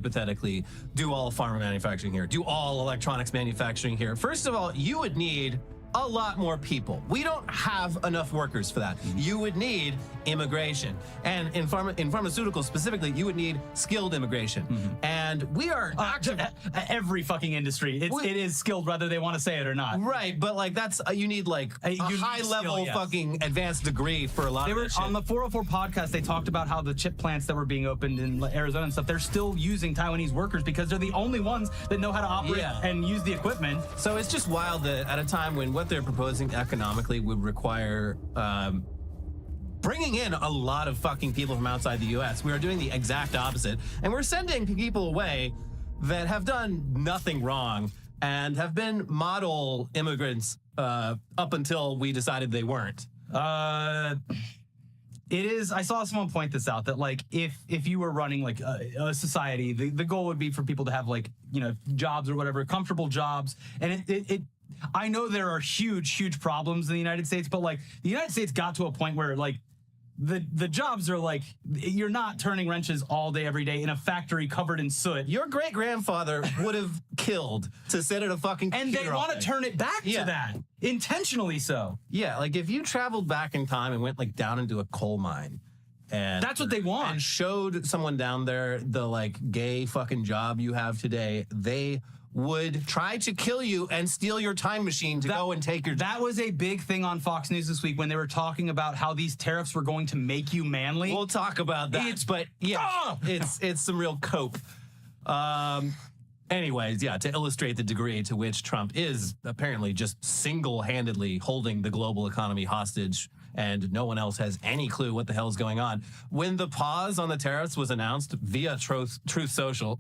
hypothetically do all pharma manufacturing here, do all electronics manufacturing here. First of all, you would need a lot more people. We don't have enough workers for that. You would need immigration. And in pharmaceuticals specifically, you would need skilled immigration. And we are every fucking industry. It is skilled whether they want to say it or not. Right, but like that's you need like a high level fucking advanced degree for a lot of that shit. On the 404 podcast, they talked about how the chip plants that were being opened in Arizona and stuff, they're still using Taiwanese workers because they're the only ones that know how to operate and use the equipment. So it's just wild that at a time when what they're proposing economically would require bringing in a lot of fucking people from outside the U.S. We are doing the exact opposite, and we're sending people away that have done nothing wrong and have been model immigrants up until we decided they weren't. It is. I saw someone point this out that like if you were running like a society, the goal would be for people to have like jobs or whatever, comfortable jobs, and it I know there are huge problems in the United States, but like the United States got to a point where like the jobs are like, you're not turning wrenches all day, every day in a factory covered in soot. Your great-grandfather would have killed to sit at a fucking computer. And they want to turn it back to that. Intentionally so. Yeah, like if you traveled back in time and went like down into a coal mine, and that's what they want, and showed someone down there the like gay fucking job you have today, they would try to kill you and steal your time machine to go and take your... That was a big thing on Fox News this week when they were talking about how these tariffs were going to make you manly. We'll talk about that. But yeah, it's some real cope. Anyways, yeah, to illustrate the degree to which Trump is apparently just single-handedly holding the global economy hostage and no one else has any clue what the hell is going on. When the pause on the tariffs was announced via Truth Social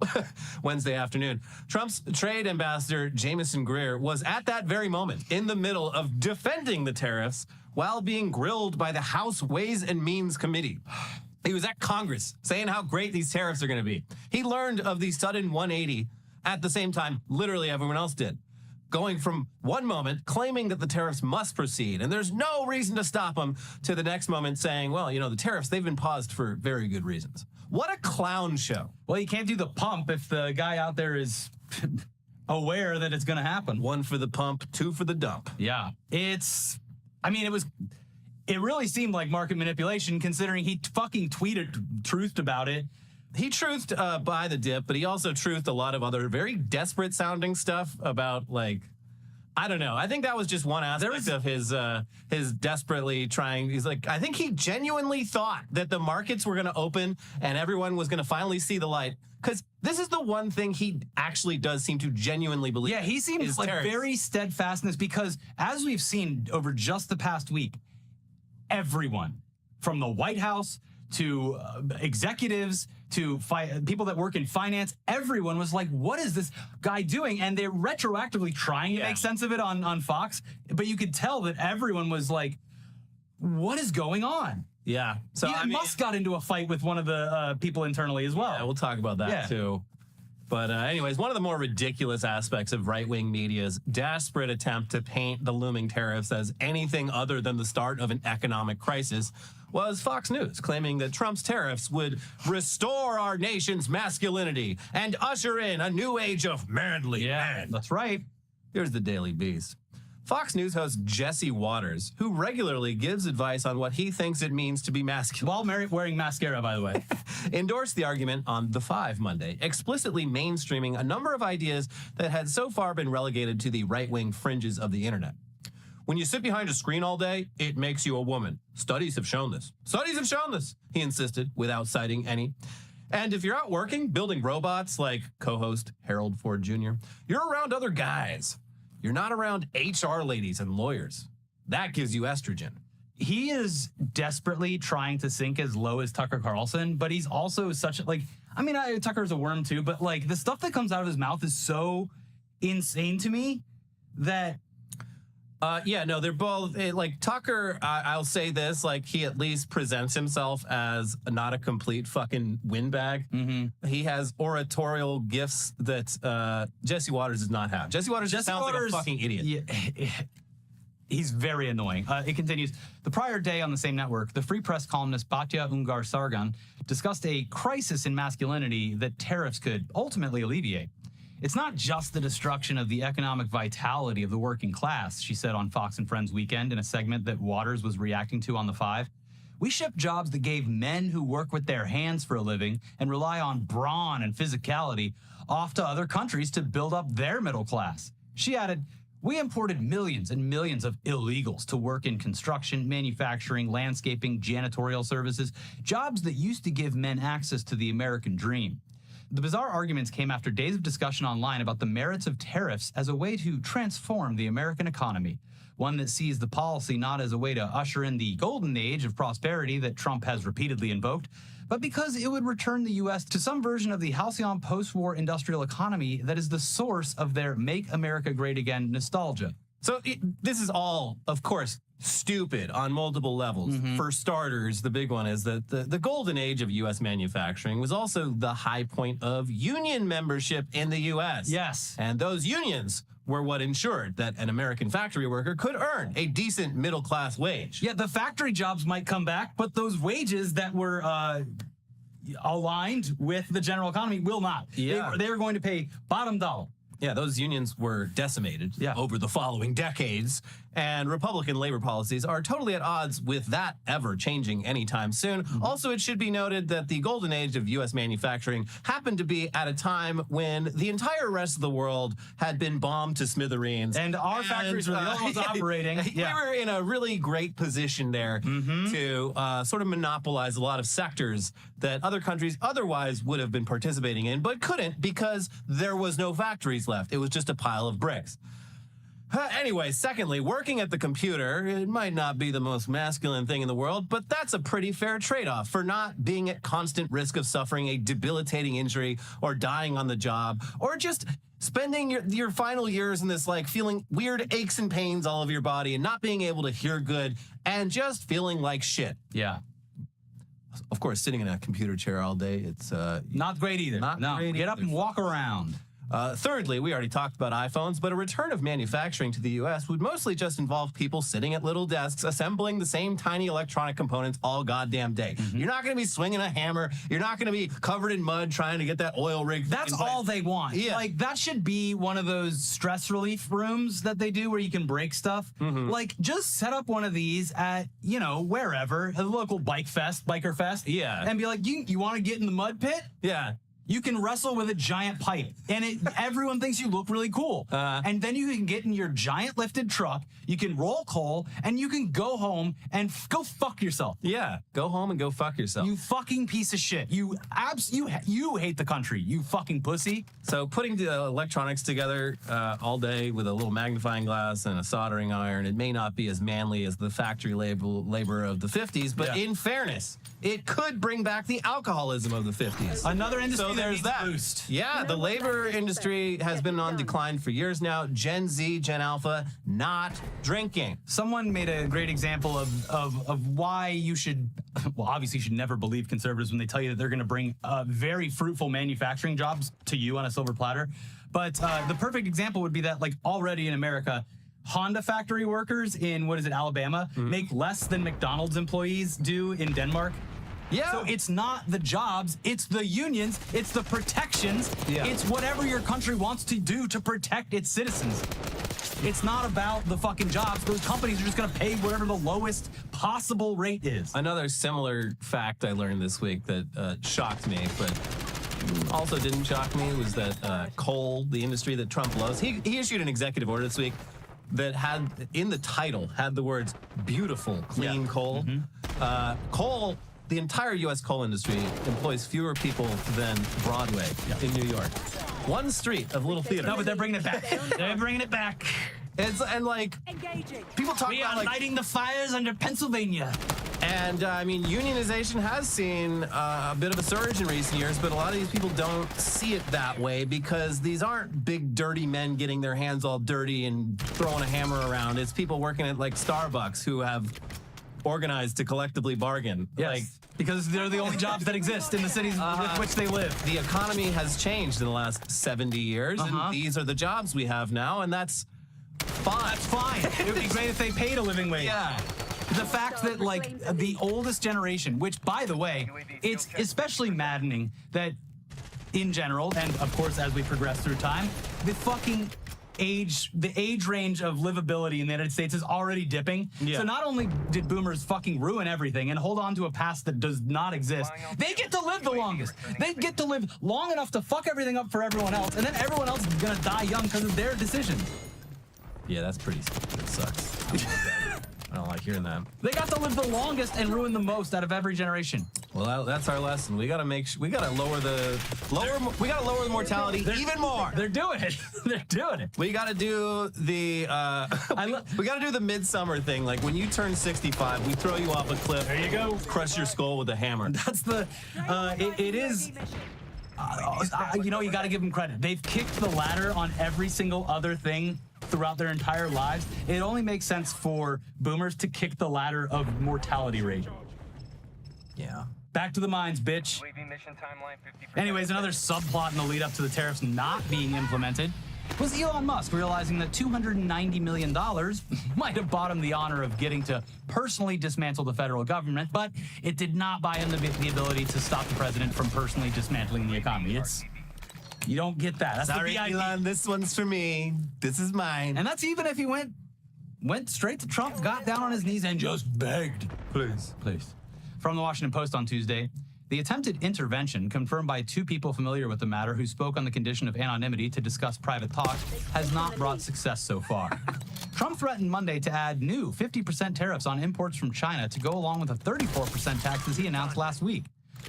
Wednesday afternoon, Trump's trade ambassador, Jamieson Greer, was at that very moment in the middle of defending the tariffs while being grilled by the House Ways and Means Committee. He was at Congress saying how great these tariffs are going to be. He learned of the sudden 180 at the same time literally everyone else did, going from one moment claiming that the tariffs must proceed and there's no reason to stop them to the next moment saying, well, the tariffs, they've been paused for very good reasons. What a clown show. Well, you can't do the pump if the guy out there is aware that it's going to happen. 1 for the pump, 2 for the dump. Yeah. It really seemed like market manipulation considering he fucking truthed about it. He truthed by the dip, but he also truthed a lot of other very desperate sounding stuff about like, I don't know. I think that was just one aspect of his desperately trying. He's like, I think he genuinely thought that the markets were going to open and everyone was going to finally see the light. Because this is the one thing he actually does seem to genuinely believe. Yeah, he seems like very steadfast in this because as we've seen over just the past week, everyone from the White House to executives to people that work in finance, everyone was like, what is this guy doing? And they're retroactively trying to make sense of it on Fox, but you could tell that everyone was like, what is going on? Yeah. So he must got into a fight with one of the people internally as well. Yeah, we'll talk about that too. But anyways, one of the more ridiculous aspects of right-wing media's desperate attempt to paint the looming tariffs as anything other than the start of an economic crisis was Fox News, claiming that Trump's tariffs would restore our nation's masculinity and usher in a new age of manly men. That's right. Here's the Daily Beast. Fox News host Jesse Waters, who regularly gives advice on what he thinks it means to be masculine. While wearing mascara, by the way. Endorsed the argument on The Five Monday, explicitly mainstreaming a number of ideas that had so far been relegated to the right-wing fringes of the internet. When you sit behind a screen all day, it makes you a woman. Studies have shown this. Studies have shown this, he insisted, without citing any. And if you're out working, building robots like co-host Harold Ford Jr., you're around other guys. You're not around HR ladies and lawyers. That gives you estrogen. He is desperately trying to sink as low as Tucker Carlson, but he's also such like, Tucker's a worm too, but like the stuff that comes out of his mouth is so insane to me that they're both like Tucker. I'll say this, like he at least presents himself as not a complete fucking windbag. He has oratorial gifts that Jesse Waters does not have. Jesse Waters sounds like a fucking idiot. He's very annoying. It continues. The prior day on the same network, the Free Press columnist Batya Ungar-Sargon discussed a crisis in masculinity that tariffs could ultimately alleviate. It's not just the destruction of the economic vitality of the working class, she said on Fox and Friends Weekend in a segment that Waters was reacting to on The Five. We ship jobs that gave men who work with their hands for a living and rely on brawn and physicality off to other countries to build up their middle class. She added, we imported millions and millions of illegals to work in construction, manufacturing, landscaping, janitorial services, jobs that used to give men access to the American dream. The bizarre arguments came after days of discussion online about the merits of tariffs as a way to transform the American economy, one that sees the policy not as a way to usher in the golden age of prosperity that Trump has repeatedly invoked, but because it would return the U.S. to some version of the halcyon post-war industrial economy that is the source of their Make America Great Again nostalgia. So this is all, of course, stupid on multiple levels. For starters, the big one is that the golden age of U.S. manufacturing was also the high point of union membership in the U.S. Yes. And those unions were what ensured that an American factory worker could earn a decent middle-class wage. Yeah, the factory jobs might come back, but those wages that were aligned with the general economy will not. Yeah. They were going to pay bottom dollar. Yeah, those unions were decimated over the following decades, and Republican labor policies are totally at odds with that ever changing anytime soon. Also, it should be noted that the golden age of U.S. manufacturing happened to be at a time when the entire rest of the world had been bombed to smithereens. And our factories were the only ones operating. We were in a really great position there to sort of monopolize a lot of sectors that other countries otherwise would have been participating in, but couldn't because there was no factories left. It was just a pile of bricks. Anyway, secondly, working at the computer, it might not be the most masculine thing in the world, but that's a pretty fair trade-off for not being at constant risk of suffering a debilitating injury or dying on the job, or just spending your final years in this, like, feeling weird aches and pains all over your body and not being able to hear good and just feeling like shit. Yeah. Of course, sitting in a computer chair all day, it's not great either. Not great Get up either. and walk around. Thirdly, we already talked about iPhones, but a return of manufacturing to the U.S. would mostly just involve people sitting at little desks assembling the same tiny electronic components all goddamn day. You're not going to be swinging a hammer. You're not going to be covered in mud trying to get that oil rig. That's all they want. Yeah. Like, that should be one of those stress relief rooms that they do where you can break stuff. Like, just set up one of these at, wherever, a local biker fest. Yeah. And be like, you want to get in the mud pit? Yeah. You can wrestle with a giant pipe, and everyone thinks you look really cool. And then you can get in your giant lifted truck, you can roll coal, and you can go home and go fuck yourself. Yeah. Go home and go fuck yourself. You fucking piece of shit. You hate the country, you fucking pussy. So putting the electronics together all day with a little magnifying glass and a soldering iron, it may not be as manly as the factory labor of the 50s, but in fairness, it could bring back the alcoholism of the 50s. Another industry So there's that. Boost. Yeah, the labor industry has been on decline for years now. Gen Z, Gen Alpha, not drinking. Someone made a great example of why you should, well, obviously you should never believe conservatives when they tell you that they're going to bring very fruitful manufacturing jobs to you on a silver platter. But the perfect example would be that, like, already in America, Honda factory workers in, Alabama, make less than McDonald's employees do in Denmark. Yeah. So it's not the jobs, it's the unions, it's the protections, it's whatever your country wants to do to protect its citizens. It's not about the fucking jobs. Those companies are just going to pay whatever the lowest possible rate is. Another similar fact I learned this week that shocked me, but also didn't shock me, was that coal, the industry that Trump loves, he issued an executive order this week that had, in the title, had the words beautiful, clean coal. Coal, the entire U.S. coal industry employs fewer people than Broadway in New York. One street of Little Theater. No, but they're bringing it back. They're bringing it back. And like, people talk We about, are like, lighting the fires under Pennsylvania. and I mean, unionization has seen a bit of a surge in recent years, but a lot of these people don't see it that way because these aren't big, dirty men getting their hands all dirty and throwing a hammer around. It's people working at, like, Starbucks who have organized to collectively bargain. Yes. Like, because they're the only jobs that exist in the cities with which they live. the economy has changed in the last 70 years, and these are the jobs we have now, and that's fine. That's fine. It would be great if they paid a living wage. Yeah. The fact that, like, the oldest generation, which, by the way, it's especially maddening that in general, and of course as we progress through time, the age range of livability in the United States is already dipping. Yeah. So not only did boomers fucking ruin everything and hold on to a past that does not exist, they get to live the longest. They get to live long enough to fuck everything up for everyone else, and then everyone else is gonna die young because of their decisions. Yeah, that sucks. I don't like hearing that. They got to live the longest and ruin the most out of every generation. Well, that's our lesson. We gotta lower the mortality even more. They're doing it. They're doing it. We gotta do the we gotta do the midsummer thing. Like when you turn 65, we throw you off a cliff. There you go. Crush your skull with a hammer. That's the. It is. You know, you got to give them credit. They've kicked the ladder on every single other thing throughout their entire lives. It only makes sense for boomers to kick the ladder of mortality rate. Yeah. Back to the mines, bitch. Anyways, another subplot in the lead up to the tariffs not being implemented was Elon Musk realizing that $290 million might have bought him the honor of getting to personally dismantle the federal government, but it did not buy him the ability to stop the president from personally dismantling the economy. You don't get that. That's Sorry, the Elon, this one's for me. This is mine. And that's even if he went straight to Trump, got down on his knees, and just begged. Please. From the Washington Post on Tuesday, the attempted intervention, confirmed by two people familiar with the matter who spoke on the condition of anonymity to discuss private talks, has not brought success so far. Trump threatened Monday to add new 50% tariffs on imports from China to go along with the 34% taxes he announced last week.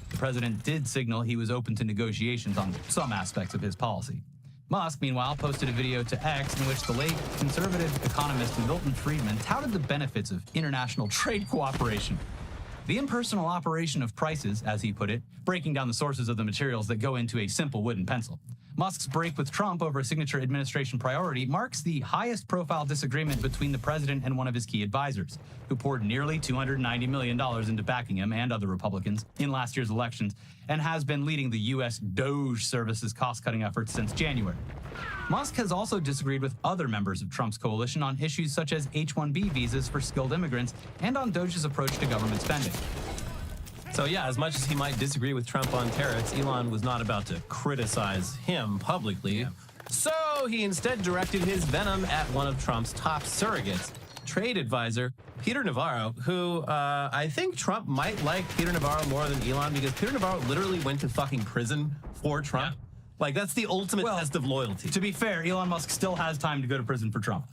The president did signal he was open to negotiations on some aspects of his policy. Musk, meanwhile, posted a video to X in which the late conservative economist Milton Friedman touted the benefits of international trade cooperation. The impersonal operation of prices, as he put it, breaking down the sources of the materials that go into a simple wooden pencil. Musk's break with Trump over a signature administration priority marks the highest profile disagreement between the president and one of his key advisors, who poured nearly $290 million into backing him and other Republicans in last year's elections, and has been leading the U.S. DOJ service's cost-cutting efforts since January. Musk has also disagreed with other members of Trump's coalition on issues such as H-1B visas for skilled immigrants and on DOJ's approach to government spending. So yeah, as much as he might disagree with Trump on tariffs, Elon was not about to criticize him publicly. Yeah. So he instead directed his venom at one of Trump's top surrogates, trade advisor Peter Navarro, who I think Trump might like Peter Navarro more than Elon because Peter Navarro literally went to fucking prison for Trump. Yeah. Like, that's the ultimate test of loyalty. To be fair, Elon Musk still has time to go to prison for Trump.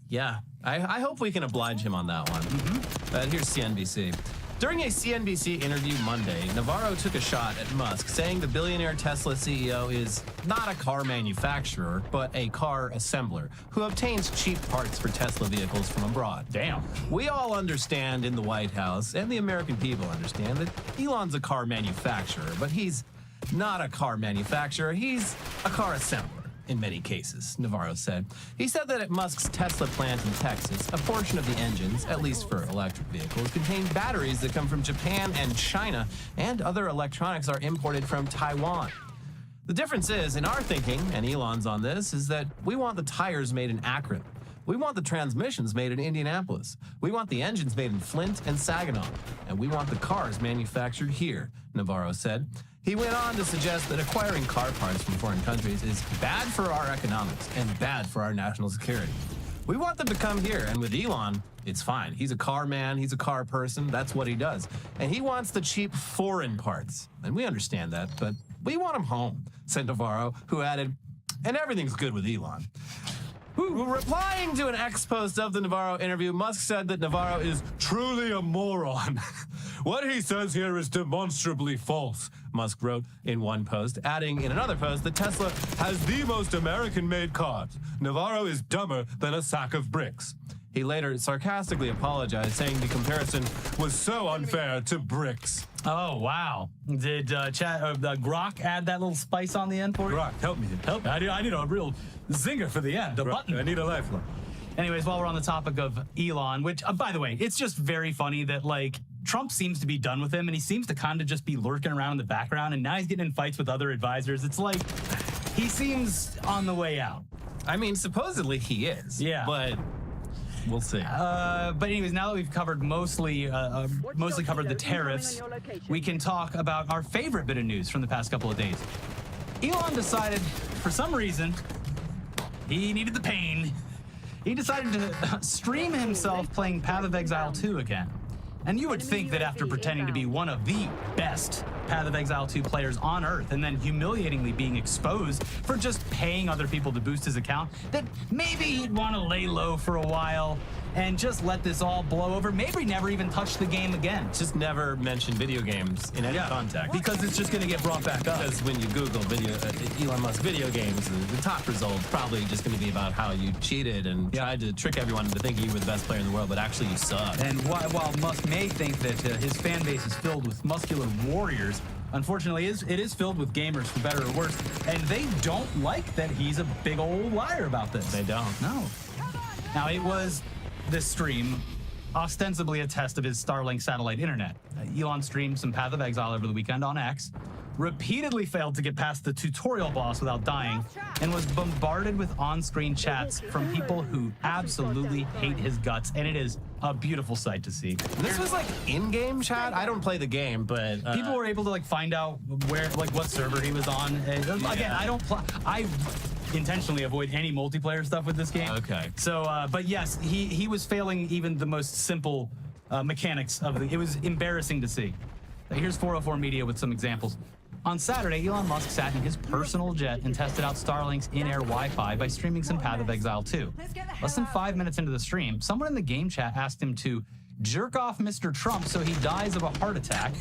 Yeah. I hope we can oblige him on that one. Here's CNBC. During a CNBC interview Monday, Navarro took a shot at Musk, saying the billionaire Tesla CEO is not a car manufacturer, but a car assembler who obtains cheap parts for Tesla vehicles from abroad. Damn. We all understand in the White House, and the American people understand, that Elon's a car manufacturer, but he's not a car manufacturer, he's a car assembler. In many cases, Navarro said. He said that at Musk's Tesla plant in Texas, a portion of the engines, at least for electric vehicles, contain batteries that come from Japan and China, and other electronics are imported from Taiwan. The difference is, in our thinking, and Elon's on this, is that we want the tires made in Akron. We want the transmissions made in Indianapolis. We want the engines made in Flint and Saginaw. And we want the cars manufactured here, Navarro said. He went on to suggest that acquiring car parts from foreign countries is bad for our economics and bad for our national security. We want them to come here, and with Elon, it's fine. He's a car man, he's a car person, that's what he does. And he wants the cheap foreign parts. And we understand that, but we want him home, said Navarro, who added, and everything's good with Elon. Replying to an X post of the Navarro interview, Musk said that Navarro is truly a moron. What he says here is demonstrably false, Musk wrote in one post, adding in another post that Tesla has the most American-made cars. Navarro is dumber than a sack of bricks. He later sarcastically apologized, saying the comparison was so unfair to bricks. Oh, wow. Did Grok add that little spice on the end for you? Grok, help me. Help me. I need a real zinger for the end, a button. I need a lifeline. Anyways, while we're on the topic of Elon, which, by the way, it's just very funny that, like, Trump seems to be done with him, and he seems to kind of just be lurking around in the background, and now he's getting in fights with other advisors. It's like he seems on the way out. I mean, supposedly he is. Yeah. But we'll see. But anyways, now that we've covered mostly covered the tariffs, we can talk about our favorite bit of news from the past couple of days. Elon decided, for some reason, he needed the pain. He decided to stream himself playing Path of Exile 2 again. And you would think that after pretending to be one of the best Path of Exile 2 players on Earth and then humiliatingly being exposed for just paying other people to boost his account, that maybe he'd want to lay low for a while and just let this all blow over. Maybe never even touch the game again. Just never mention video games in any context. Because it's just going to get brought back up. Because when you Google Elon Musk video games, the top result's probably just going to be about how you cheated and tried to trick everyone into thinking you were the best player in the world, but actually you suck. And while Musk may think that his fan base is filled with muscular warriors, unfortunately, it is filled with gamers, for better or worse, and they don't like that he's a big old liar about this. They don't. No. Now, it was this stream ostensibly a test of his Starlink satellite internet. Elon streamed some Path of Exile over the weekend on X, repeatedly failed to get past the tutorial boss without dying, and was bombarded with on-screen chats from people who absolutely hate his guts, and it is a beautiful sight to see. This was like in-game chat? I don't play the game, but people were able to like find out where, like what server he was on. Again, I intentionally avoid any multiplayer stuff with this game. Okay. So, but yes, he was failing even the most simple mechanics of it was embarrassing to see. Here's 404 Media with some examples. On Saturday, Elon Musk sat in his personal jet and tested out Starlink's in-air Wi-Fi by streaming some Path of Exile 2. Less than 5 minutes into the stream, someone in the game chat asked him to jerk off Mr. Trump so he dies of a heart attack.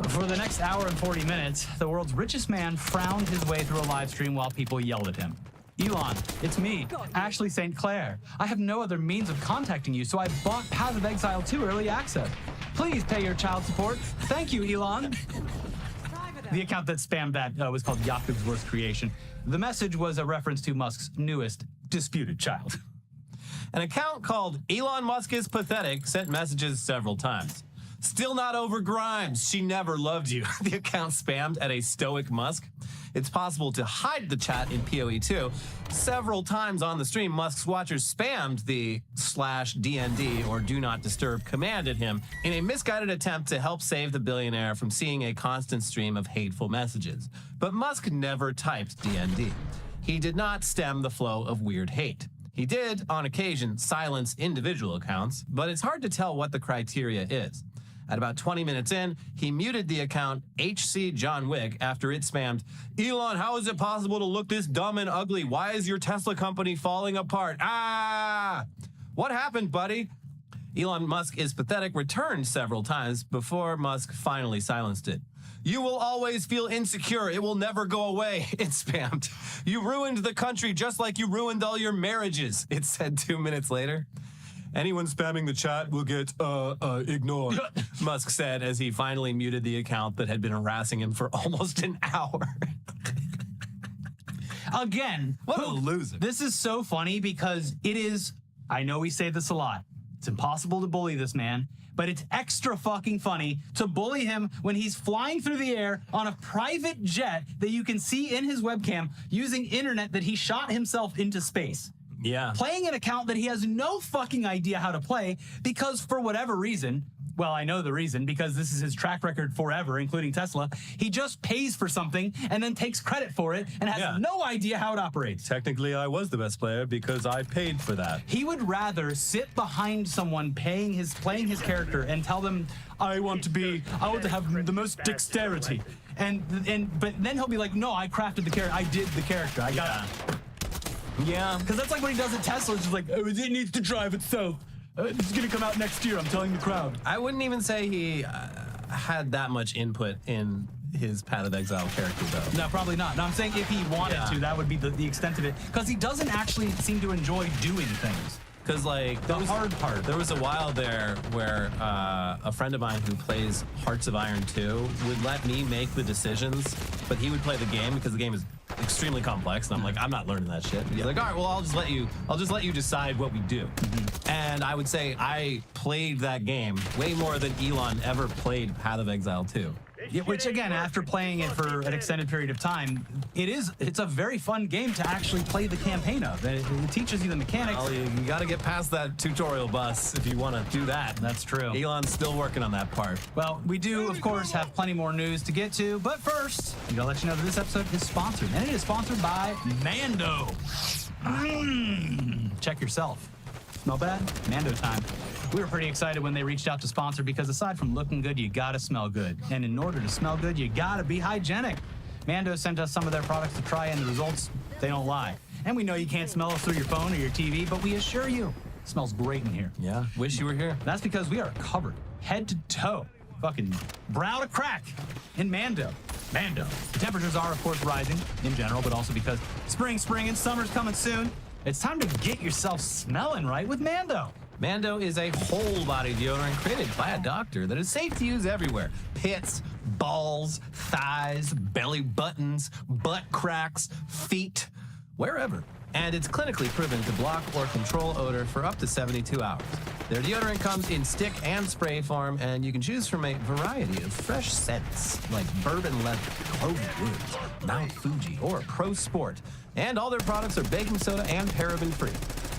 For the next hour and 40 minutes, the world's richest man frowned his way through a live stream while people yelled at him. Elon, it's me, Ashley St. Clair. I have no other means of contacting you, so I bought Path of Exile 2 early access. Please pay your child support. Thank you, Elon. The account that spammed that was called Yakub's Worst Creation. The message was a reference to Musk's newest disputed child. An account called Elon Musk is Pathetic sent messages several times. Still not over Grimes. She never loved you. The account spammed at a stoic Musk. It's possible to hide the chat in PoE2. Several times on the stream, Musk's watchers spammed the /DND or do not disturb command at him in a misguided attempt to help save the billionaire from seeing a constant stream of hateful messages. But Musk never typed DND. He did not stem the flow of weird hate. He did, on occasion, silence individual accounts, but it's hard to tell what the criteria is. At about 20 minutes in, he muted the account HC John Wick after it spammed, Elon, how is it possible to look this dumb and ugly? Why is your Tesla company falling apart? Ah! What happened, buddy? Elon Musk is Pathetic returned several times before Musk finally silenced it. You will always feel insecure. It will never go away, it spammed. You ruined the country just like you ruined all your marriages, it said 2 minutes later. Anyone spamming the chat will get ignored, Musk said as he finally muted the account that had been harassing him for almost an hour. Again, what a loser. This is so funny because it is, I know we say this a lot, it's impossible to bully this man, but it's extra fucking funny to bully him when he's flying through the air on a private jet that you can see in his webcam using internet that he shot himself into space. Yeah. Playing an account that he has no fucking idea how to play because for whatever reason, well, I know the reason, because this is his track record forever, including Tesla, he just pays for something and then takes credit for it and has no idea how it operates. Technically, I was the best player because I paid for that. He would rather sit behind someone playing his character and tell them, I want to have the most dexterity. But then he'll be like, no, I crafted the character. I did the character. I got it. Yeah. Because that's like what he does at Tesla. It's just like, oh, it needs to drive itself. It's going to come out next year. I'm telling the crowd. I wouldn't even say he had that much input in his Path of Exile character, though. No, probably not. No, I'm saying if he wanted to, that would be the extent of it. Because he doesn't actually seem to enjoy doing things. Because, like, the hard part. There was a while there where a friend of mine who plays Hearts of Iron 2 would let me make the decisions, but he would play the game because the game is extremely complex, and I'm like, I'm not learning that shit. He's like, all right, well, I'll just let you decide what we do. And I would say I played that game way more than Elon ever played Path of Exile 2. Yeah, which again, after playing it for an extended period of time, it's a very fun game to actually play the campaign of. It teaches you the mechanics. Well, you got to get past that tutorial bus if you want to do that. That's true. Elon's still working on that part. Well, we do, of course, have plenty more news to get to, but first, I'm going to let you know that this episode is sponsored, and it is sponsored by Mando. Check yourself. Smell bad? Mando time. We were pretty excited when they reached out to sponsor because aside from looking good, you gotta smell good. And in order to smell good, you gotta be hygienic. Mando sent us some of their products to try, and the results, they don't lie. And we know you can't smell us through your phone or your TV, but we assure you, it smells great in here. Yeah, wish you were here. That's because we are covered head to toe, fucking brow to crack in Mando. Mando. The temperatures are, of course, rising in general, but also because spring and summer's coming soon. It's time to get yourself smelling right with Mando. Mando is a whole body deodorant created by a doctor that is safe to use everywhere. Pits, balls, thighs, belly buttons, butt cracks, feet, wherever. And it's clinically proven to block or control odor for up to 72 hours. Their deodorant comes in stick and spray form, and you can choose from a variety of fresh scents like bourbon leather, cloven woods, Mount Fuji, or Pro Sport. And all their products are baking soda and paraben free.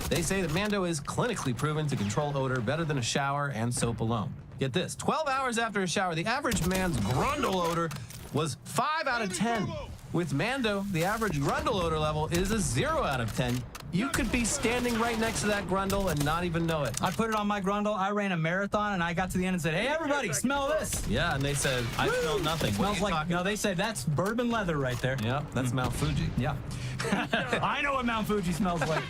They say that Mando is clinically proven to control odor better than a shower and soap alone. Get this, 12 hours after a shower, the average man's grundle odor was 5 out of 10. With Mando, the average grundle odor level is a 0 out of 10. You could be standing right next to that grundle and not even know it. I put it on my grundle. I ran a marathon, and I got to the end and said, "Hey, everybody, smell this." Yeah, and they said, "I smell nothing." Smells like, no, they said, "That's bourbon leather right there." Yeah, that's Mount Fuji. Yeah. I know what Mount Fuji smells like.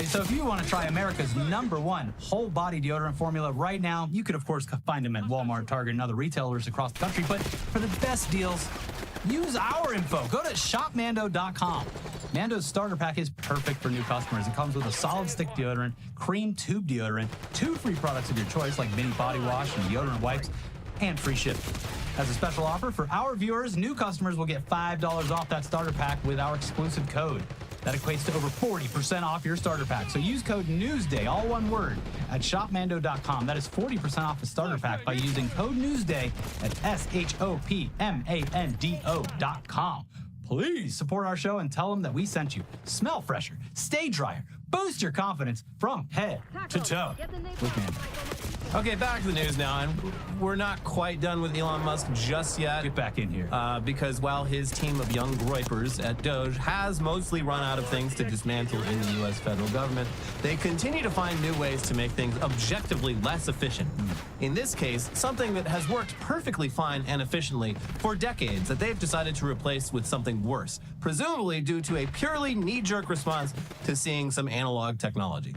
So if you want to try America's #1 whole body deodorant formula right now, you could, of course, find them at Walmart, Target, and other retailers across the country. But for the best deals, use our info. Go to shopmando.com. Mando's starter pack is perfect for new customers. It comes with a solid stick deodorant, cream tube deodorant, 2 free products of your choice like mini body wash and deodorant wipes, and free shipping. As a special offer for our viewers, new customers will get $5 off that starter pack with our exclusive code. That equates to over 40% off your starter pack. So use code NEWSDAY, all one word, at shopmando.com. That is 40% off the starter pack by using code NEWSDAY at shopmando.com. Please support our show and tell them that we sent you. Smell fresher, stay drier, boost your confidence from head to toe with Mando. Okay, back to the news now, and we're not quite done with Elon Musk just yet. Get back in here. Because while his team of young groypers at Doge has mostly run out of things to dismantle in the U.S. federal government, they continue to find new ways to make things objectively less efficient. In this case, something that has worked perfectly fine and efficiently for decades that they've decided to replace with something worse, presumably due to a purely knee-jerk response to seeing some analog technology.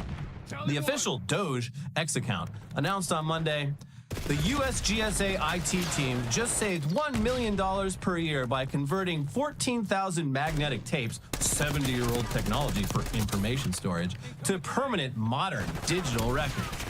The official Doge X account announced on Monday, the USGSA IT team just saved $1 million per year by converting 14,000 magnetic tapes, 70-year-old technology for information storage, to permanent modern digital records.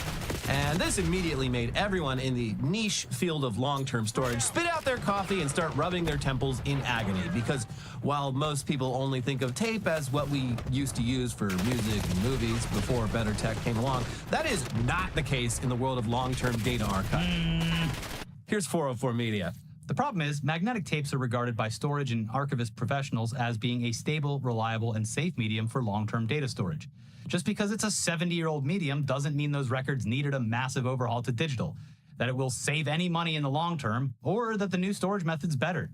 And this immediately made everyone in the niche field of long-term storage spit out their coffee and start rubbing their temples in agony. Because while most people only think of tape as what we used to use for music and movies before better tech came along, that is not the case in the world of long-term data archive. Here's 404 Media. The problem is, magnetic tapes are regarded by storage and archivist professionals as being a stable, reliable, and safe medium for long-term data storage. Just because it's a 70-year-old medium doesn't mean those records needed a massive overhaul to digital, that it will save any money in the long term, or that the new storage method's better.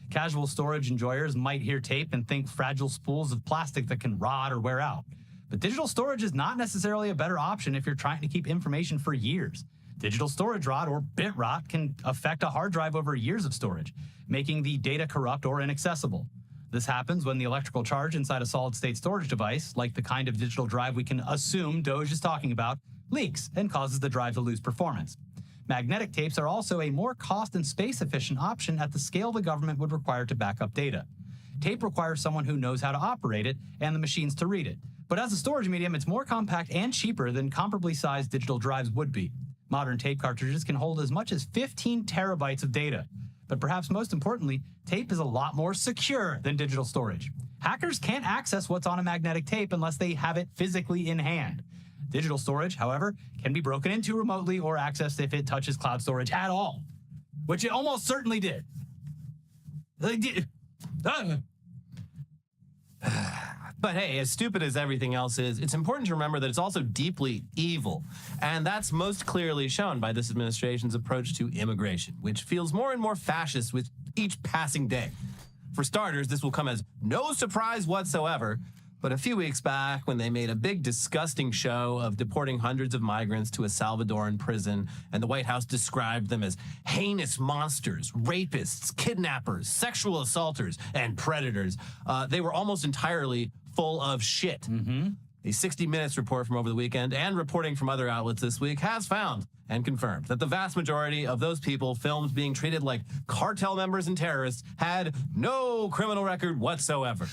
Casual storage enjoyers might hear tape and think fragile spools of plastic that can rot or wear out. But digital storage is not necessarily a better option if you're trying to keep information for years. Digital storage rot, or bit rot, can affect a hard drive over years of storage, making the data corrupt or inaccessible. This happens when the electrical charge inside a solid-state storage device, like the kind of digital drive we can assume Doge is talking about, leaks and causes the drive to lose performance. Magnetic tapes are also a more cost and space-efficient option at the scale the government would require to back up data. Tape requires someone who knows how to operate it and the machines to read it. But as a storage medium, it's more compact and cheaper than comparably sized digital drives would be. Modern tape cartridges can hold as much as 15 terabytes of data. But perhaps most importantly, tape is a lot more secure than digital storage. Hackers can't access what's on a magnetic tape unless they have it physically in hand. Digital storage, however, can be broken into remotely or accessed if it touches cloud storage at all. which it almost certainly did. They did. But hey, as stupid as everything else is, it's important to remember that it's also deeply evil. And that's most clearly shown by this administration's approach to immigration, which feels more and more fascist with each passing day. For starters, this will come as no surprise whatsoever. But a few weeks back, when they made a big, disgusting show of deporting hundreds of migrants to a Salvadoran prison, and the White House described them as heinous monsters, rapists, kidnappers, sexual assaulters, and predators, they were almost entirely full of shit. A 60 Minutes report from over the weekend and reporting from other outlets this week has found and confirmed that the vast majority of those people filmed being treated like cartel members and terrorists had no criminal record whatsoever.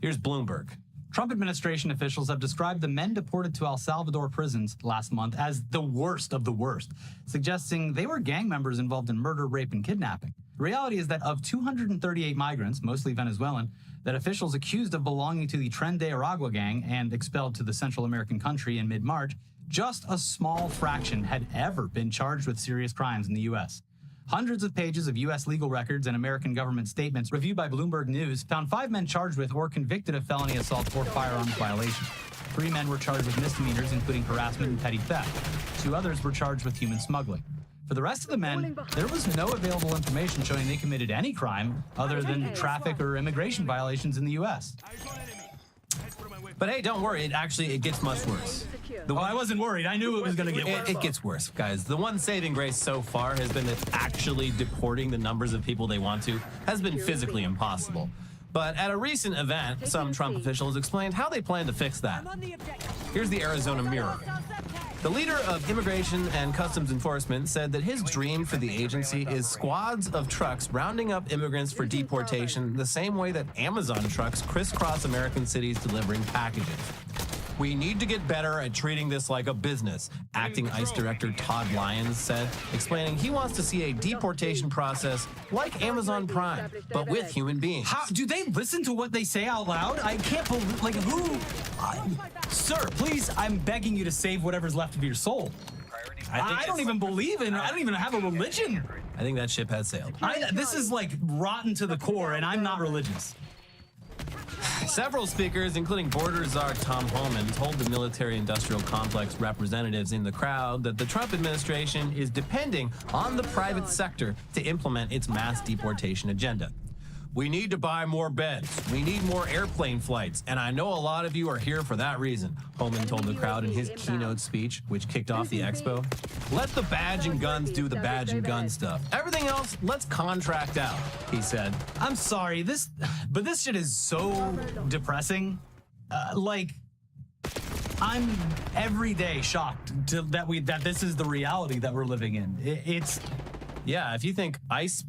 Here's Bloomberg. Trump administration officials have described the men deported to El Salvador prisons last month as the worst of the worst, suggesting they were gang members involved in murder, rape, and kidnapping. The reality is that of 238 migrants, mostly Venezuelan, that officials accused of belonging to the Tren de Aragua gang and expelled to the Central American country in mid-March, just a small fraction had ever been charged with serious crimes in the U.S. Hundreds of pages of U.S. legal records and American government statements reviewed by Bloomberg News found 5 men charged with or convicted of felony assault or firearms violations. 3 men were charged with misdemeanors, including harassment and petty theft. 2 others were charged with human smuggling. For the rest of the men, there was no available information showing they committed any crime other than traffic or immigration violations in the U.S. But hey, don't worry, it gets much worse. I wasn't worried. I knew it was going to get worse. It gets worse, guys. The one saving grace so far has been that actually deporting the numbers of people they want to has been physically impossible. But at a recent event, some Trump officials explained how they plan to fix that. Here's the Arizona Mirror. The leader of Immigration and Customs Enforcement said that his dream for the agency is squads of trucks rounding up immigrants for deportation the same way that Amazon trucks crisscross American cities delivering packages. We need to get better at treating this like a business, acting ICE Director Todd Lyons said, explaining he wants to see a deportation process like Amazon Prime, but with human beings. How do they listen to what they say out loud? I can't believe, like, who? Sir, please, I'm begging you to save whatever's left of your soul. I don't even believe in, I don't even have a religion. I think that ship has sailed. This is like rotten to the core, and I'm not religious. Several speakers, including border czar Tom Homan, told the military-industrial complex representatives in the crowd that the Trump administration is depending on the private sector to implement its mass deportation agenda. We need to buy more beds. We need more airplane flights. And I know a lot of you are here for that reason, Homan told the crowd in his keynote speech, which kicked off the expo. Let the badge and guns do the badge and gun stuff. Everything else, let's contract out, he said. I'm sorry, but this shit is so depressing. I'm every day shocked that this is the reality that we're living in. Yeah, if you think ICE,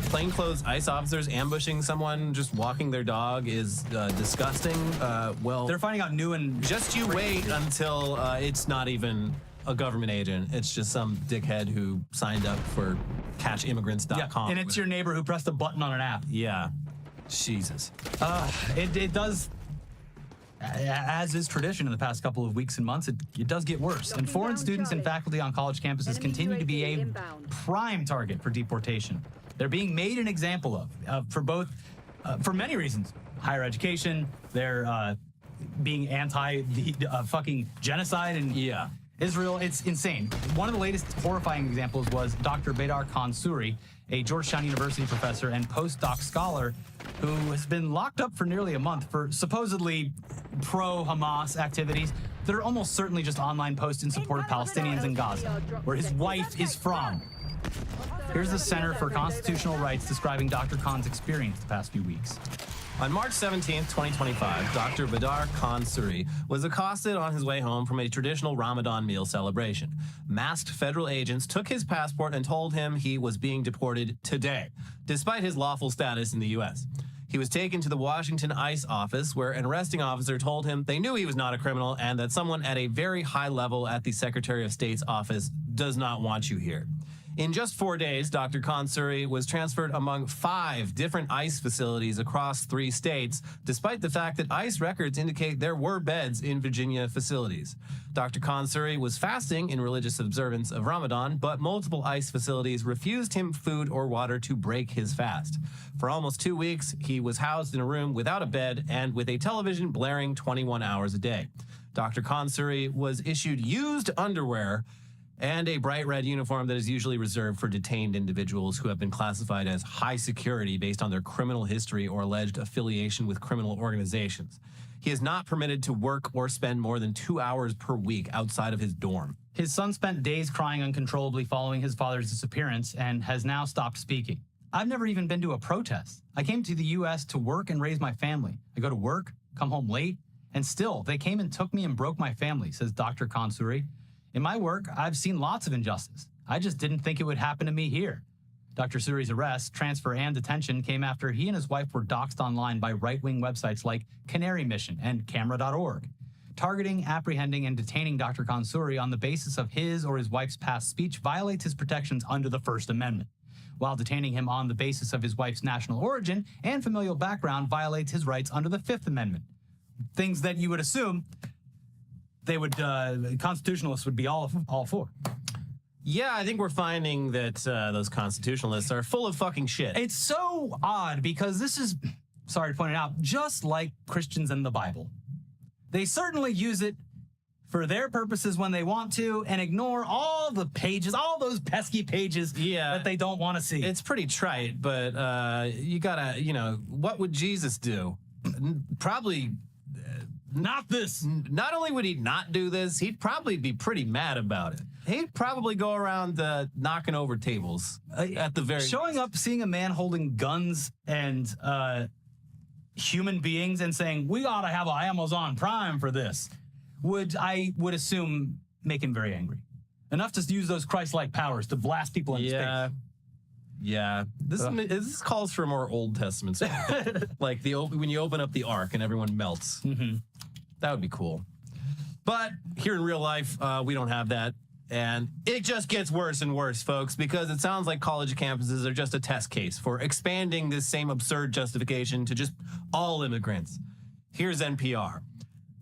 plainclothes ICE officers ambushing someone just walking their dog is disgusting, well... They're finding out new and... Just you wait until it's not even a government agent. It's just some dickhead who signed up for catchimmigrants.com. Yeah, and it's your neighbor who pressed a button on an app. Yeah. Jesus. It does... As is tradition in the past couple of weeks and months, it does get worse. And foreign students and faculty on college campuses continue to be a prime target for deportation. They're being made an example of for many reasons. Higher education, they're being anti the fucking genocide in Israel. It's insane. One of the latest horrifying examples was Dr. Bedar Khan Suri, a Georgetown University professor and postdoc scholar who has been locked up for nearly a month for supposedly pro-Hamas activities that are almost certainly just online posts in support of Palestinians in Gaza, where his wife is from. Here's the Center for Constitutional Rights describing Dr. Khan's experience the past few weeks. On March 17th, 2025, Dr. Bedar Khan Suri was accosted on his way home from a traditional Ramadan meal celebration. Masked federal agents took his passport and told him he was being deported today, despite his lawful status in the U.S. He was taken to the Washington ICE office, where an arresting officer told him they knew he was not a criminal and that someone at a very high level at the Secretary of State's office does not want you here. In just 4 days, Dr. Kansuri was transferred among 5 different ICE facilities across 3 states, despite the fact that ICE records indicate there were beds in Virginia facilities. Dr. Kansuri was fasting in religious observance of Ramadan, but multiple ICE facilities refused him food or water to break his fast. For almost 2 weeks, he was housed in a room without a bed and with a television blaring 21 hours a day. Dr. Kansuri was issued used underwear and a bright red uniform that is usually reserved for detained individuals who have been classified as high security based on their criminal history or alleged affiliation with criminal organizations. He is not permitted to work or spend more than 2 hours per week outside of his dorm. His son spent days crying uncontrollably following his father's disappearance and has now stopped speaking. I've never even been to a protest. I came to the U.S. to work and raise my family. I go to work, come home late, and still, they came and took me and broke my family, says Dr. Kansuri. In my work, I've seen lots of injustice. I just didn't think it would happen to me here. Dr. Suri's arrest, transfer, and detention came after he and his wife were doxxed online by right-wing websites like Canary Mission and Camera.org. Targeting, apprehending, and detaining Dr. Kansuri on the basis of his or his wife's past speech violates his protections under the First Amendment, while detaining him on the basis of his wife's national origin and familial background violates his rights under the Fifth Amendment. Things that you would assume they would, constitutionalists would be all for. Yeah, I think we're finding that those constitutionalists are full of fucking shit. It's so odd because this is, sorry to point it out, just like Christians and the Bible. They certainly use it for their purposes when they want to and ignore all the pages, all those pesky pages that they don't want to see. It's pretty trite, but you gotta, what would Jesus do? Probably not this. Not only would he not do this, he'd probably be pretty mad about it. He'd probably go around knocking over tables at the very showing up, seeing a man holding guns and human beings and saying, we ought to have an Amazon Prime for this, would assume make him very angry. Enough to use those Christ-like powers to blast people into space. Yeah, this calls for more Old Testament stuff. Like when you open up the ark and everyone melts. Mm-hmm. That would be cool. But here in real life, we don't have that. And it just gets worse and worse, folks, because it sounds like college campuses are just a test case for expanding this same absurd justification to just all immigrants. Here's NPR.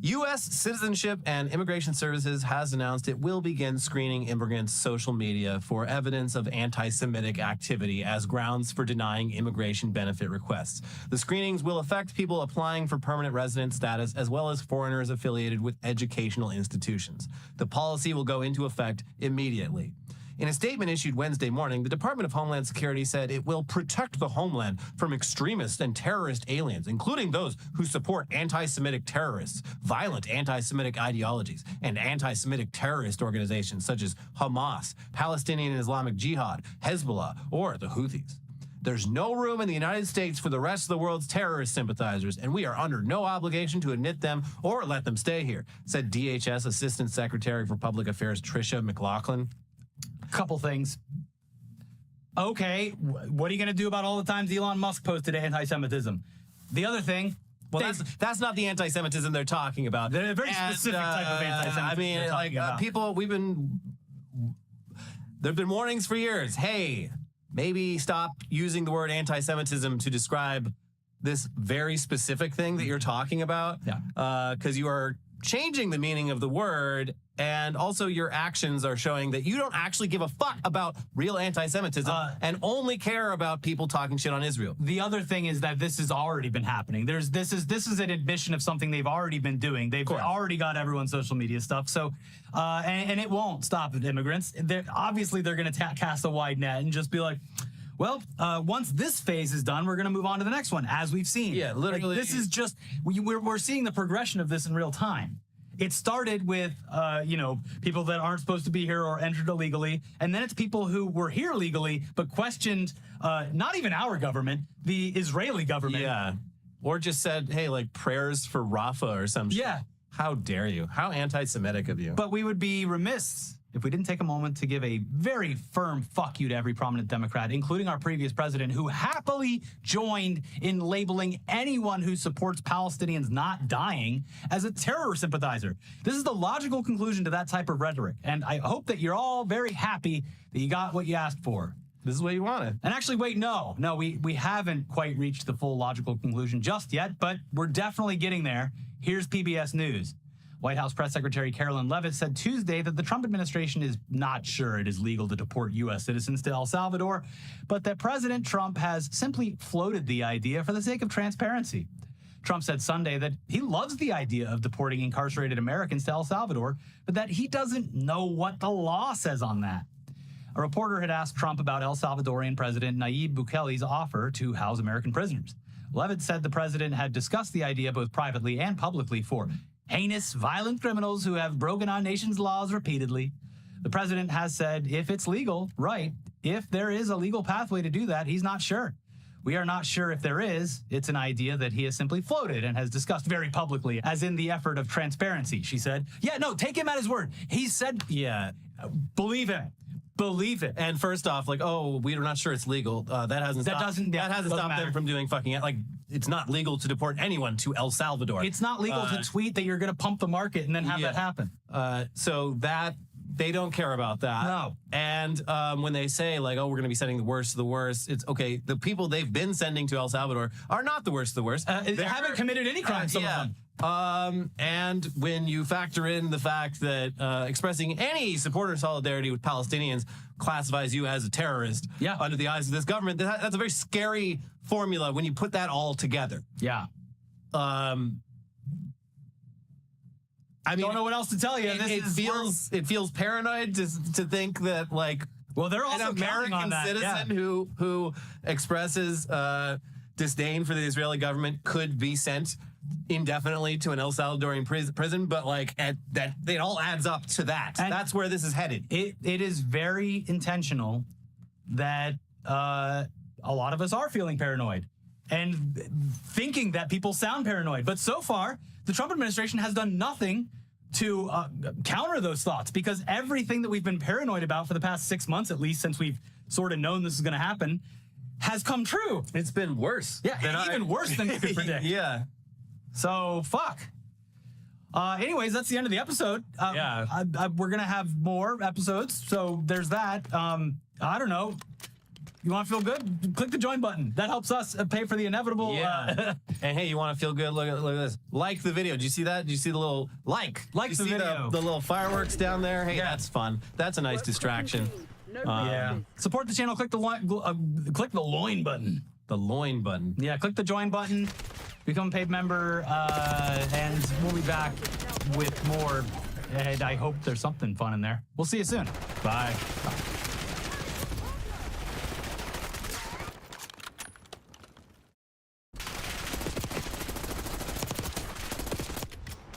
U.S. Citizenship and Immigration Services has announced it will begin screening immigrants' social media for evidence of anti-Semitic activity as grounds for denying immigration benefit requests. The screenings will affect people applying for permanent resident status as well as foreigners affiliated with educational institutions. The policy will go into effect immediately. In a statement issued Wednesday morning, the Department of Homeland Security said it will protect the homeland from extremist and terrorist aliens, including those who support anti-Semitic terrorists, violent anti-Semitic ideologies, and anti-Semitic terrorist organizations such as Hamas, Palestinian Islamic Jihad, Hezbollah, or the Houthis. There's no room in the United States for the rest of the world's terrorist sympathizers, and we are under no obligation to admit them or let them stay here, said DHS Assistant Secretary for Public Affairs Tricia McLaughlin. Couple things. Okay, what are you going to do about all the times Elon Musk posted anti-Semitism? The other thing... Well, that's not the anti-Semitism they're talking about. They're a very specific type of anti-Semitism. I mean, people, there have been warnings for years. Hey, maybe stop using the word anti-Semitism to describe this very specific thing that you're talking about. Yeah. Because you are changing the meaning of the word, and also your actions are showing that you don't actually give a fuck about real anti-Semitism and only care about people talking shit on Israel. The other thing is that this has already been happening. This is an admission of something they've already been doing. They've already got everyone's social media stuff. So, and it won't stop at immigrants. Obviously, they're going to cast a wide net and just be like, well, once this phase is done, we're going to move on to the next one, as we've seen. Yeah, literally. Like, this is just, we're seeing the progression of this in real time. It started with, people that aren't supposed to be here or entered illegally. And then it's people who were here legally, but questioned not even our government, the Israeli government. Yeah. Or just said, hey, like prayers for Rafa or some shit. Yeah. How dare you? How anti-Semitic of you? But we would be remiss if we didn't take a moment to give a very firm fuck you to every prominent Democrat, including our previous president, who happily joined in labeling anyone who supports Palestinians not dying as a terror sympathizer. This is the logical conclusion to that type of rhetoric, and I hope that you're all very happy that you got what you asked for. This is what you wanted. And actually, wait, no, we haven't quite reached the full logical conclusion just yet, but we're definitely getting there. Here's PBS News. White House Press Secretary Carolyn Leavitt said Tuesday that the Trump administration is not sure it is legal to deport U.S. citizens to El Salvador, but that President Trump has simply floated the idea for the sake of transparency. Trump said Sunday that he loves the idea of deporting incarcerated Americans to El Salvador, but that he doesn't know what the law says on that. A reporter had asked Trump about El Salvadorian President Nayib Bukele's offer to house American prisoners. Leavitt said the president had discussed the idea both privately and publicly for heinous, violent criminals who have broken our nation's laws repeatedly. The president has said if it's legal, right, if there is a legal pathway to do that, he's not sure. We are not sure if there is. It's an idea that he has simply floated and has discussed very publicly, as in the effort of transparency, she said. Yeah, no, take him at his word. He said, Yeah. Believe him. Believe it. And first off, like, oh, we're not sure it's legal. That hasn't stopped them from doing fucking it. Like, it's not legal to deport anyone to El Salvador. It's not legal to tweet that you're going to pump the market and then have that happen. So that they don't care about that. No. And when they say like, oh, we're going to be sending the worst of the worst, it's okay. The people they've been sending to El Salvador are not the worst of the worst. They haven't committed any crimes. Some of them. And when you factor in the fact that expressing any support or solidarity with Palestinians classifies you as a terrorist under the eyes of this government, that's a very scary formula when you put that all together. Yeah. I mean, don't know what else to tell you. It feels paranoid to think that, like, well, they're also an American citizen who expresses disdain for the Israeli government could be sent indefinitely to an El Salvadorian prison, but like that it all adds up to that. And that's where this is headed. It is very intentional that a lot of us are feeling paranoid and thinking that people sound paranoid. But so far, the Trump administration has done nothing to counter those thoughts, because everything that we've been paranoid about for the past 6 months, at least since we've sort of known this is going to happen, has come true. It's been worse. Yeah, even worse than you could predict. Yeah. So, fuck. Anyways, that's the end of the episode. We're going to have more episodes, so there's that. I don't know. You want to feel good? Click the join button. That helps us pay for the inevitable. Yeah. And hey, you want to feel good? Look at this. Like the video. Did you see that? Did you see the little like? Like the video. The little fireworks down there? Hey, that's fun. That's a nice distraction. Support the channel. Click the loin button. The loin button. Yeah, click the join button. Become a paid member, and we'll be back with more. And I hope there's something fun in there. We'll see you soon. Bye.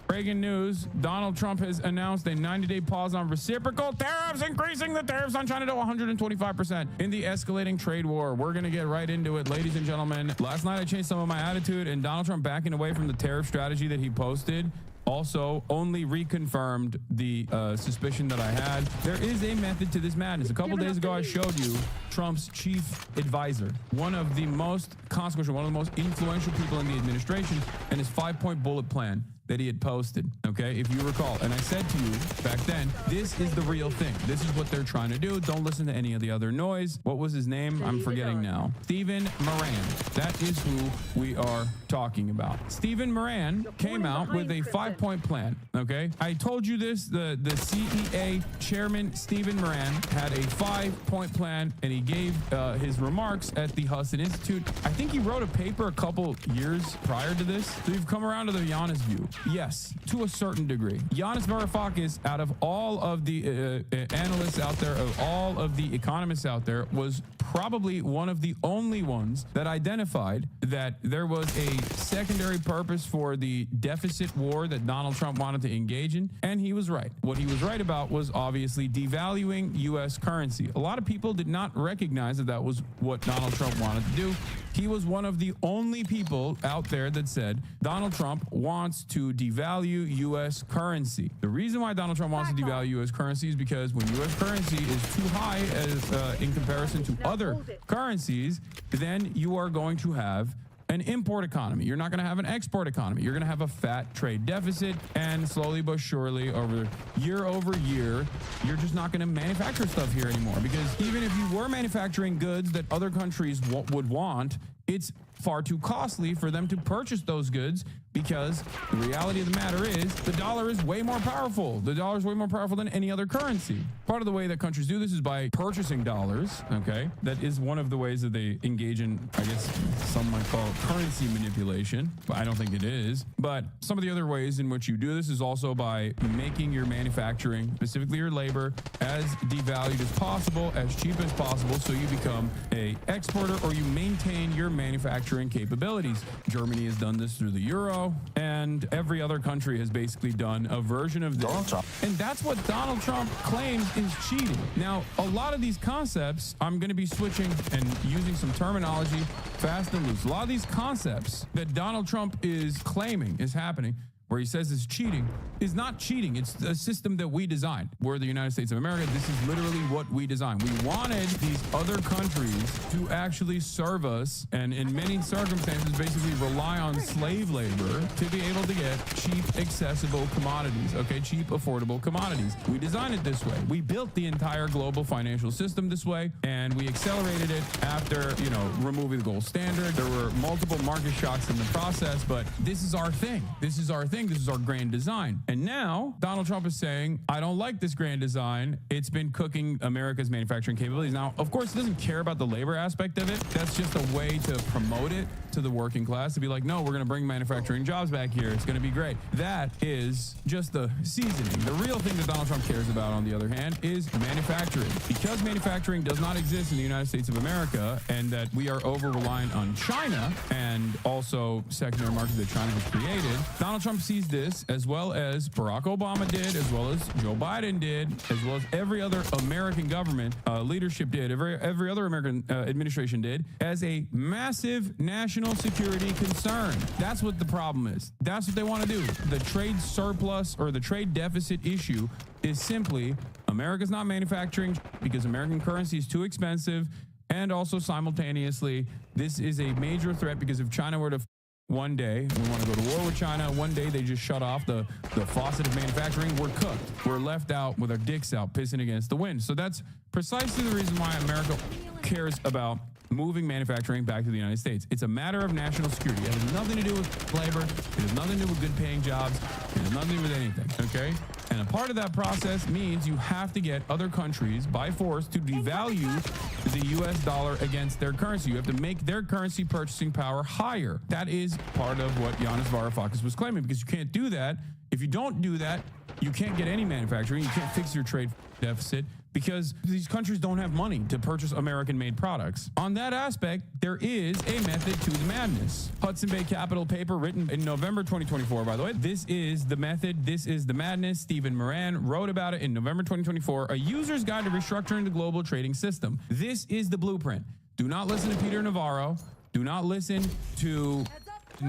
Breaking news, Donald Trump has announced a 90-day pause on reciprocal tariffs, increasing the tariffs on China to 125% in the escalating trade war. We're going to get right into it, ladies and gentlemen. Last night I changed some of my attitude, and Donald Trump backing away from the tariff strategy that he posted also only reconfirmed the suspicion that I had. There is a method to this madness. A couple days ago, I showed you Trump's chief advisor, one of the most consequential, one of the most influential people in the administration, and his 5-point bullet plan that he had posted, okay, if you recall. And I said to you back then, this is the real thing. This is what they're trying to do. Don't listen to any of the other noise. What was his name? I'm forgetting now. Stephen Moran. That is who we are talking about. Stephen Moran came out with a 5-point plan, okay? I told you this, the CEA chairman, Stephen Moran, had a 5-point plan, and he gave his remarks at the Hudson Institute. I think he wrote a paper a couple years prior to this. So you've come around to the Giannis view. Yes, to a certain degree. Giannis Varoufakis, out of all of the analysts out there, of all of the economists out there, was probably one of the only ones that identified that there was a secondary purpose for the deficit war that Donald Trump wanted to engage in, and he was right. What he was right about was obviously devaluing U.S. currency. A lot of people did not recognize that that was what Donald Trump wanted to do. He was one of the only people out there that said Donald Trump wants to devalue U.S. currency. The reason why Donald Trump wants to devalue U.S. currency is because when U.S. currency is too high as in comparison to other currencies, then you are going to have an import economy. You're not going to have an export economy. You're going to have a fat trade deficit, and slowly but surely over year, you're just not going to manufacture stuff here anymore, because even if you were manufacturing goods that other countries would want, it's far too costly for them to purchase those goods, because the reality of the matter is the dollar is way more powerful. The dollar is way more powerful than any other currency. Part of the way that countries do this is by purchasing dollars, okay? That is one of the ways that they engage in, I guess some might call it currency manipulation, but I don't think it is. But some of the other ways in which you do this is also by making your manufacturing, specifically your labor, as devalued as possible, as cheap as possible, so you become a exporter or you maintain your manufacturing capabilities. Germany has done this through the euro, and every other country has basically done a version of this. And that's what Donald Trump claims is cheating. Now, a lot of these concepts, I'm going to be switching and using some terminology fast and loose. A lot of these concepts that Donald Trump is claiming is happening, where he says it's cheating, is not cheating. It's a system that we designed. We're the United States of America. This is literally what we designed. We wanted these other countries to actually serve us, and in many circumstances basically rely on slave labor to be able to get cheap, accessible commodities, okay? Cheap, affordable commodities. We designed it this way. We built the entire global financial system this way, and we accelerated it after, removing the gold standard. There were multiple market shocks in the process, but this is our thing. This is our thing. This is our grand design. And now Donald Trump is saying, I don't like this grand design. It's been cooking America's manufacturing capabilities. Now, of course, he doesn't care about the labor aspect of it. That's just a way to promote it to the working class, to be like, no, we're going to bring manufacturing jobs back here. It's going to be great. That is just the seasoning. The real thing that Donald Trump cares about, on the other hand, is manufacturing. Because manufacturing does not exist in the United States of America, and that we are over-reliant on China and also secondary markets that China has created, Donald Trump sees this, as well as Barack Obama did, as well as Joe Biden did, as well as every other American government leadership did, every other American administration did, as a massive national security concern. That's what the problem is. That's what they want to do. The trade surplus or the trade deficit issue is simply America's not manufacturing because American currency is too expensive, and also simultaneously, this is a major threat because if China were to one day, we want to go to war with China. One day, they just shut off the faucet of manufacturing. We're cooked. We're left out with our dicks out, pissing against the wind. So that's precisely the reason why America cares about moving manufacturing back to the United States. It's a matter of national security. It has nothing to do with labor. It has nothing to do with good paying jobs. It has nothing to do with anything, okay? And a part of that process means you have to get other countries by force to devalue the US dollar against their currency. You have to make their currency purchasing power higher. That is part of what Yanis Varoufakis was claiming, because you can't do that. If you don't do that, you can't get any manufacturing. You can't fix your trade deficit because these countries don't have money to purchase American-made products. On that aspect, there is a method to the madness. Hudson Bay Capital paper written in November 2024, by the way. This is the method. This is the madness. Stephen Moran wrote about it in November 2024, a user's guide to restructuring the global trading system. This is the blueprint. Do not listen to Peter Navarro. Do not listen to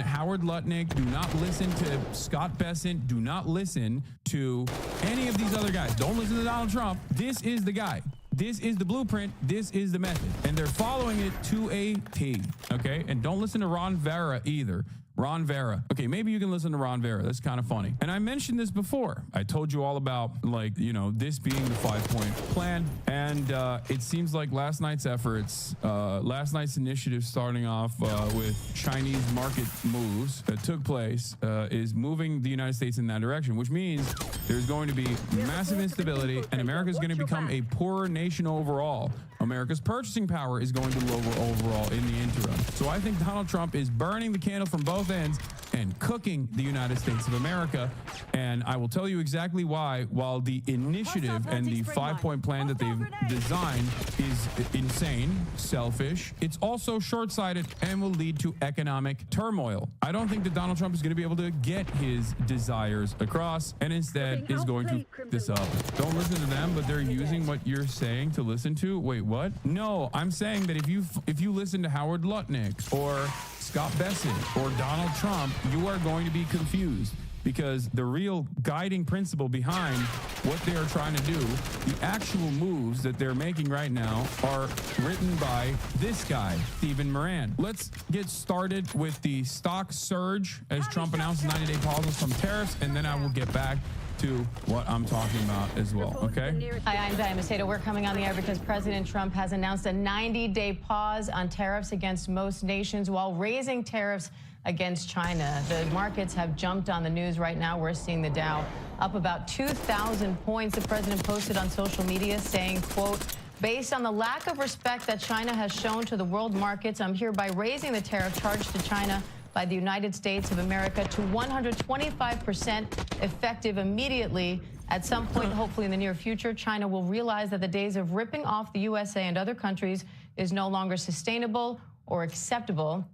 Howard Lutnick. Do not listen to Scott Bessent. Do not listen to any of these other guys. Don't listen to Donald Trump. This is the guy. This is the blueprint. This is the method. And they're following it to a T. Okay? And don't listen to Ron Vera either. Ron Vera. Okay, maybe you can listen to Ron Vera. That's kind of funny. And I mentioned this before. I told you all about, this being the 5-point plan. And it seems like last night's efforts, last night's initiative starting off with Chinese market moves that took place is moving the United States in that direction, which means there's going to be massive instability and America is going to become a poorer nation overall. America's purchasing power is going to lower overall in the interim. So I think Donald Trump is burning the candle from both ends, and cooking the United States of America. And I will tell you exactly why. While the initiative and the 5-point plan that they've designed is insane, selfish, it's also short-sighted and will lead to economic turmoil. I don't think that Donald Trump is going to be able to get his desires across, and instead is going to f this up. Don't listen to them, but they're using what you're saying to listen to. Wait, what? No, I'm saying that if you listen to Howard Lutnick or Scott Bessent or Donald Trump, you are going to be confused, because the real guiding principle behind what they are trying to do, the actual moves that they're making right now, are written by this guy, Stephen Moran. Let's get started with the stock surge as Trump announced 90-day pauses from tariffs, and then I will get back to what I'm talking about as well, okay? Hi, I'm Diana Macedo. We're coming on the air because President Trump has announced a 90-day pause on tariffs against most nations while raising tariffs against China. The markets have jumped on the news right now. We're seeing the Dow up about 2,000 points. The president posted on social media saying, quote, "Based on the lack of respect that China has shown to the world markets, I'm hereby raising the tariff charged to China by the United States of America to 125% effective immediately. At some point, hopefully in the near future, China will realize that the days of ripping off the USA and other countries is no longer sustainable or acceptable."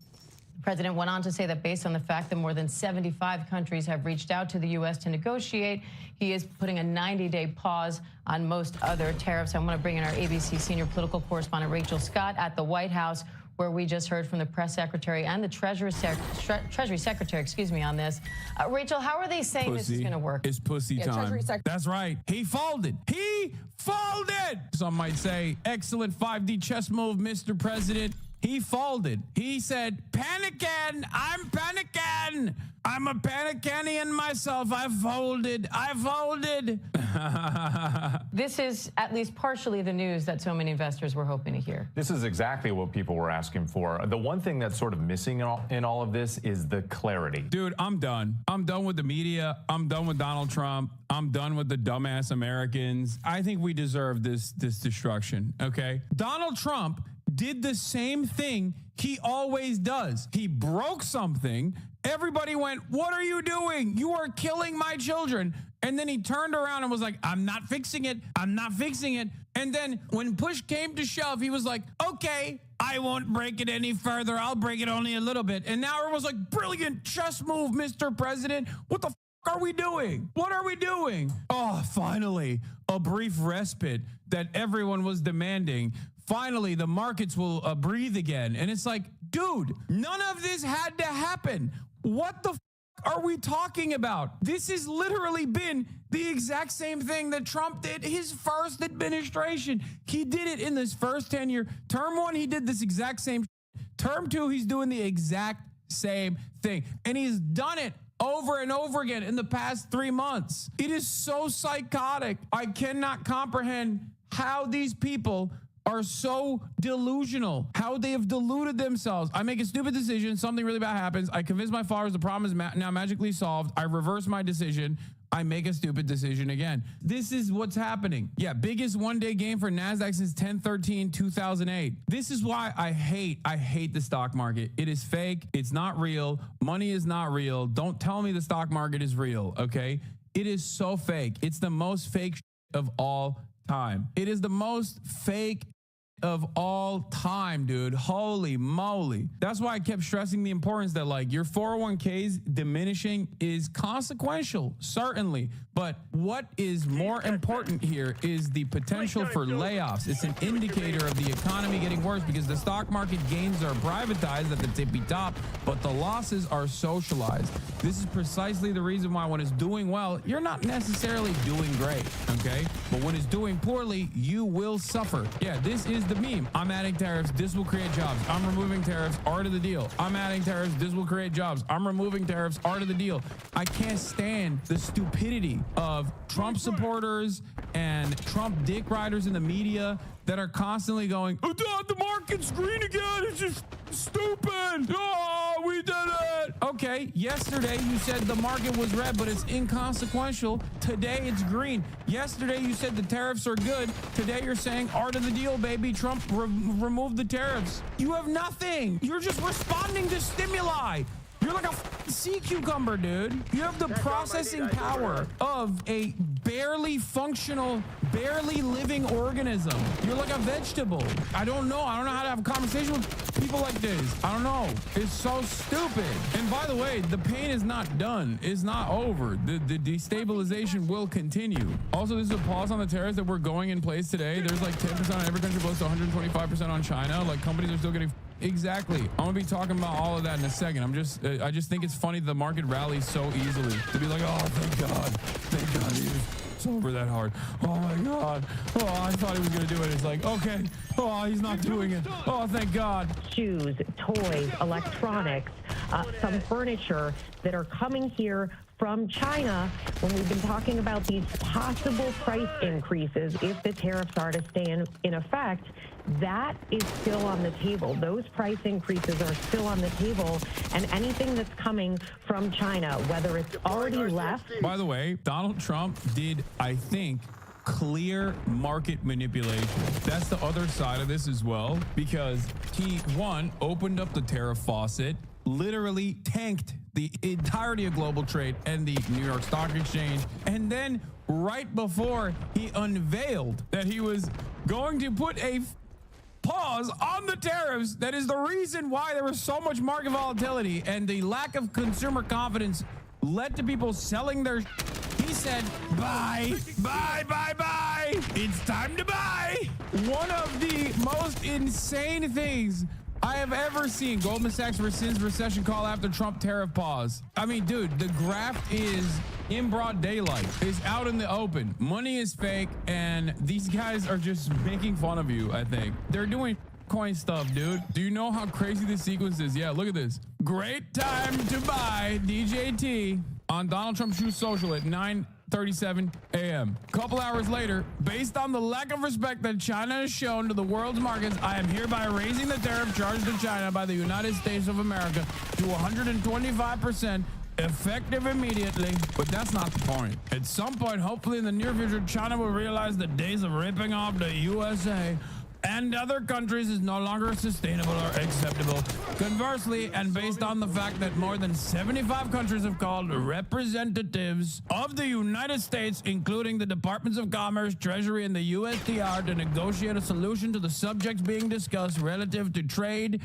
The president went on to say that based on the fact that more than 75 countries have reached out to the U.S. to negotiate, he is putting a 90-day pause on most other tariffs. I want to bring in our ABC senior political correspondent, Rachel Scott, at the White House, where we just heard from the press secretary and the Treasury Secretary, on this. Rachel, how are they saying this is going to work? It's pussy time. That's right. He folded. He folded. Some might say, excellent 5D chess move, Mr. President. He folded. He said, panicking. I'm panicking. I'm a panicanian myself. I folded. I folded. This is at least partially the news that so many investors were hoping to hear. This is exactly what people were asking for. The one thing that's sort of missing in all of this is the clarity. Dude, I'm done. I'm done with the media. I'm done with Donald Trump. I'm done with the dumbass Americans. I think we deserve this destruction, okay? Donald Trump did the same thing he always does. He broke something. Everybody went, "What are you doing? You are killing my children." And then he turned around and was like, "I'm not fixing it. I'm not fixing it." And then when push came to shove, he was like, "Okay, I won't break it any further. I'll break it only a little bit." And now everyone's like, "Brilliant chess move, Mr. President. What the are we doing? What are we doing?" Oh, finally, a brief respite that everyone was demanding. Finally, the markets will breathe again. And it's like, dude, none of this had to happen. What the are we talking about? This has literally been the exact same thing that Trump did his first administration. He did it in this first 10-year. Term one, he did this exact same. Term two, he's doing the exact same thing. And he's done it over and over again in the past 3 months. It is so psychotic. I cannot comprehend how these people are so delusional, how they have deluded themselves. I make a stupid decision, something really bad happens. I convince my followers the problem is now magically solved. I reverse my decision. I make a stupid decision again. This is what's happening. Yeah, biggest one-day gain for NASDAQ since 10/13/2008. This is why I hate the stock market. It is fake. It's not real. Money is not real. Don't tell me the stock market is real, okay? It is so fake. It's the most fake of all time. It is the most fake of all time, dude. Holy moly. That's why I kept stressing the importance that, like, your 401ks diminishing is consequential, certainly. But what is more important here is the potential for layoffs. It's an indicator of the economy getting worse because the stock market gains are privatized at the tippy top, but the losses are socialized. This is precisely the reason why when it's doing well, you're not necessarily doing great, okay? But when it's doing poorly, you will suffer. Yeah, this is the meme. I'm adding tariffs. This will create jobs. I'm removing tariffs. Art of the deal. I'm adding tariffs. This will create jobs. I'm removing tariffs. Art of the deal. I can't stand the stupidity of Trump supporters and Trump dick riders in the media that are constantly going, "Oh, the market's green again. It's just stupid. Oh, we did it." Okay, yesterday you said the market was red, but it's inconsequential. Today it's green. Yesterday you said the tariffs are good. Today you're saying art of the deal, baby. Trump removed the tariffs. You have nothing. You're just responding to stimuli. You're like a sea cucumber, dude. You have the processing power of a barely functional, barely living organism. You're like a vegetable. I don't know how to have a conversation with people like this. I don't know. It's so stupid. And by the way, the pain is not done. It's not over. The destabilization will continue. Also, this is a pause on the tariffs that were going in place today. There's like 10% on every country, close to 125% on China. Like companies are still getting exactly. I'm gonna be talking about all of that in a second. I just think it's funny the market rallies so easily. To be like, oh, thank God, it's over that hard. Oh my God. Oh, I thought he was gonna do it. It's like, okay. Oh, he's not doing it. Oh, thank God. Shoes, toys, electronics, some furniture that are coming here from China when we've been talking about these possible price increases if the tariffs are to stay in effect. That is still on the table. Those price increases are still on the table, and anything that's coming from China, whether it's already left. By the way, Donald Trump did, I think, clear market manipulation. That's the other side of this as well, because he, one, opened up the tariff faucet, literally tanked the entirety of global trade and the New York Stock Exchange, and then right before he unveiled that he was going to put a pause on the tariffs, that is the reason why there was so much market volatility and the lack of consumer confidence led to people selling their. He said, buy. It's time to buy. One of the most insane things I have ever seen. Goldman Sachs rescinds recession call after Trump tariff pause. I mean, dude, the graph is in broad daylight. It's out in the open. Money is fake, and these guys are just making fun of you, I think. They're doing coin stuff, dude. Do you know how crazy this sequence is? Yeah, look at this. Great time to buy DJT on Donald Trump's Truth Social at 9:37 a.m. Couple hours later, based on the lack of respect that China has shown to the world's markets, I am hereby raising the tariff charge to China by the United States of America to 125%. Effective immediately, but that's not the point. At some point, hopefully in the near future, China will realize the days of ripping off the USA and other countries is no longer sustainable or acceptable. Conversely, and based on the fact that more than 75 countries have called representatives of the United States, including the Departments of Commerce, Treasury, and the USTR, to negotiate a solution to the subjects being discussed relative to trade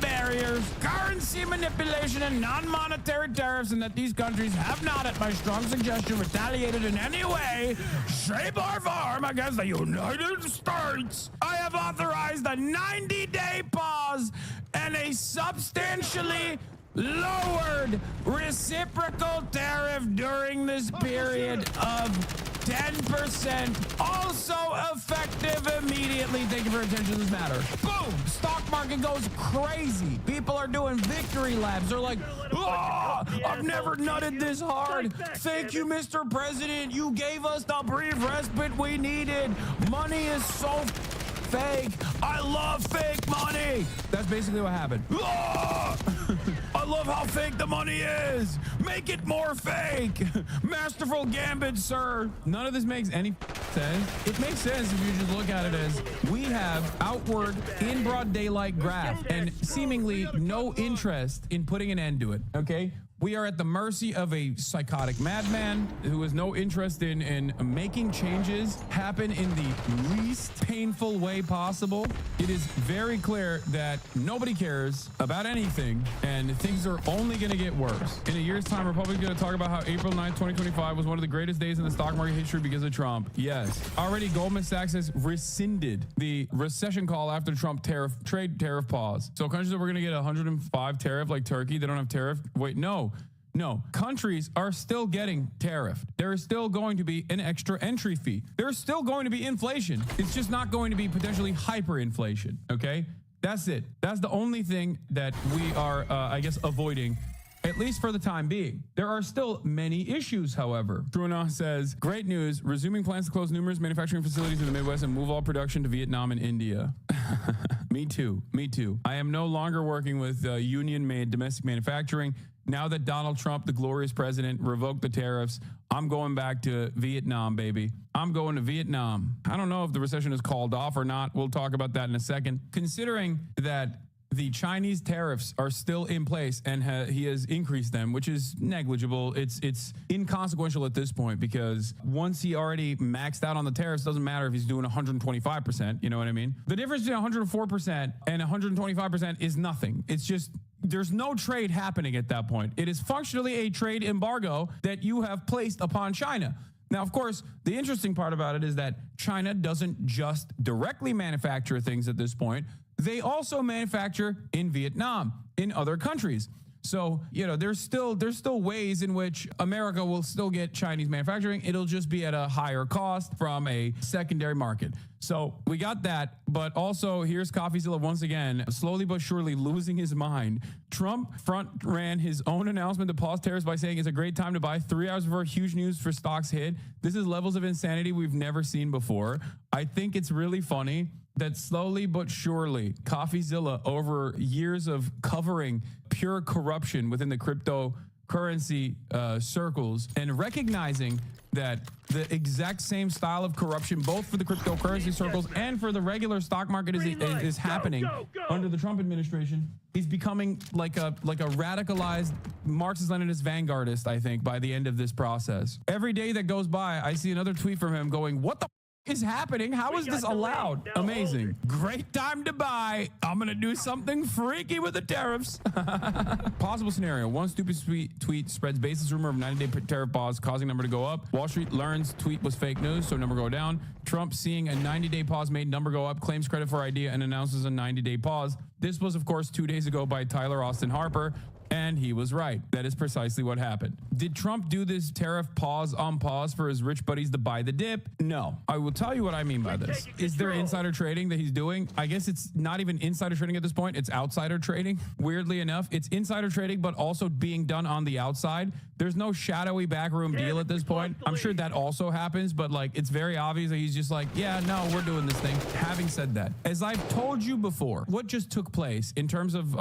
barriers, currency manipulation, and non-monetary tariffs, and that these countries have not, at my strong suggestion, retaliated in any way, shape, or form against the United States. I have authorized a 90-day pause and a substantially lowered reciprocal tariff during this period of 10%, also effective immediately. Thank you for your attention to this matter. Boom! Stock market goes crazy. People are doing victory laps. They're like, oh, I've never nutted this hard. Thank you, Mr. President. You gave us the brief respite we needed. Money is so fake. I love fake money. That's basically what happened. I love how fake the money is. Make it more fake. Masterful gambit, sir. None of this makes any sense. It makes sense if you just look at it as we have outward in broad daylight graph and seemingly no interest in putting an end to it. Okay? We are at the mercy of a psychotic madman who has no interest in making changes happen in the least painful way possible. It is very clear that nobody cares about anything, and things are only going to get worse. In a year's time, Republicans are going to talk about how April 9th, 2025 was one of the greatest days in the stock market history because of Trump. Yes. Already, Goldman Sachs has rescinded the recession call after Trump trade tariff pause. So countries that were going to get 105 tariff like Turkey, they don't have tariff. Wait, no. Countries are still getting tariffed. There is still going to be an extra entry fee. There's still going to be inflation. It's just not going to be potentially hyperinflation. Okay? That's it. That's the only thing that we are, I guess, avoiding, at least for the time being. There are still many issues, however. Trudeau says, great news, resuming plans to close numerous manufacturing facilities in the Midwest and move all production to Vietnam and India. Me too. I am no longer working with union-made domestic manufacturing. Now that Donald Trump, the glorious president, revoked the tariffs, I'm going back to Vietnam, baby. I'm going to Vietnam. I don't know if the recession is called off or not. We'll talk about that in a second. Considering that the Chinese tariffs are still in place, and he has increased them, which is negligible. It's inconsequential at this point, because once he already maxed out on the tariffs, doesn't matter if he's doing 125%. You know what I mean? The difference between 104% and 125% is nothing. It's just there's no trade happening at that point. It is functionally a trade embargo that you have placed upon China. Now, of course, the interesting part about it is that China doesn't just directly manufacture things at this point. They also manufacture in Vietnam, in other countries. So, you know, there's still ways in which America will still get Chinese manufacturing. It'll just be at a higher cost from a secondary market. So we got that, but also here's CoffeeZilla once again, slowly but surely losing his mind. Trump front ran his own announcement to pause tariffs by saying it's a great time to buy 3 hours before huge news for stocks hit. This is levels of insanity we've never seen before. I think it's really funny that slowly but surely CoffeeZilla, over years of covering pure corruption within the cryptocurrency circles and recognizing that the exact same style of corruption, both for the cryptocurrency circles and for the regular stock market, is happening under the Trump administration. He's becoming like a radicalized Marxist-Leninist vanguardist, I think, by the end of this process. Every day that goes by, I see another tweet from him going, what the is happening? How is this allowed? Amazing. Great time to buy. I'm going to do something freaky with the tariffs. Possible scenario. One stupid tweet spreads baseless rumor of 90-day tariff pause, causing number to go up. Wall Street learns tweet was fake news, so number go down. Trump, seeing a 90-day pause made number go up, claims credit for idea and announces a 90-day pause. This was, of course, 2 days ago by Tyler Austin Harper. And he was right. That is precisely what happened. Did Trump do this tariff pause on pause for his rich buddies to buy the dip? No. I will tell you what I mean by this. Is there insider trading that he's doing? I guess it's not even insider trading at this point. It's outsider trading. Weirdly enough, it's insider trading, but also being done on the outside. There's no shadowy backroom deal at this point. I'm sure that also happens, but like it's very obvious that he's just like, yeah, no, we're doing this thing. Having said that, as I've told you before, what just took place in terms of,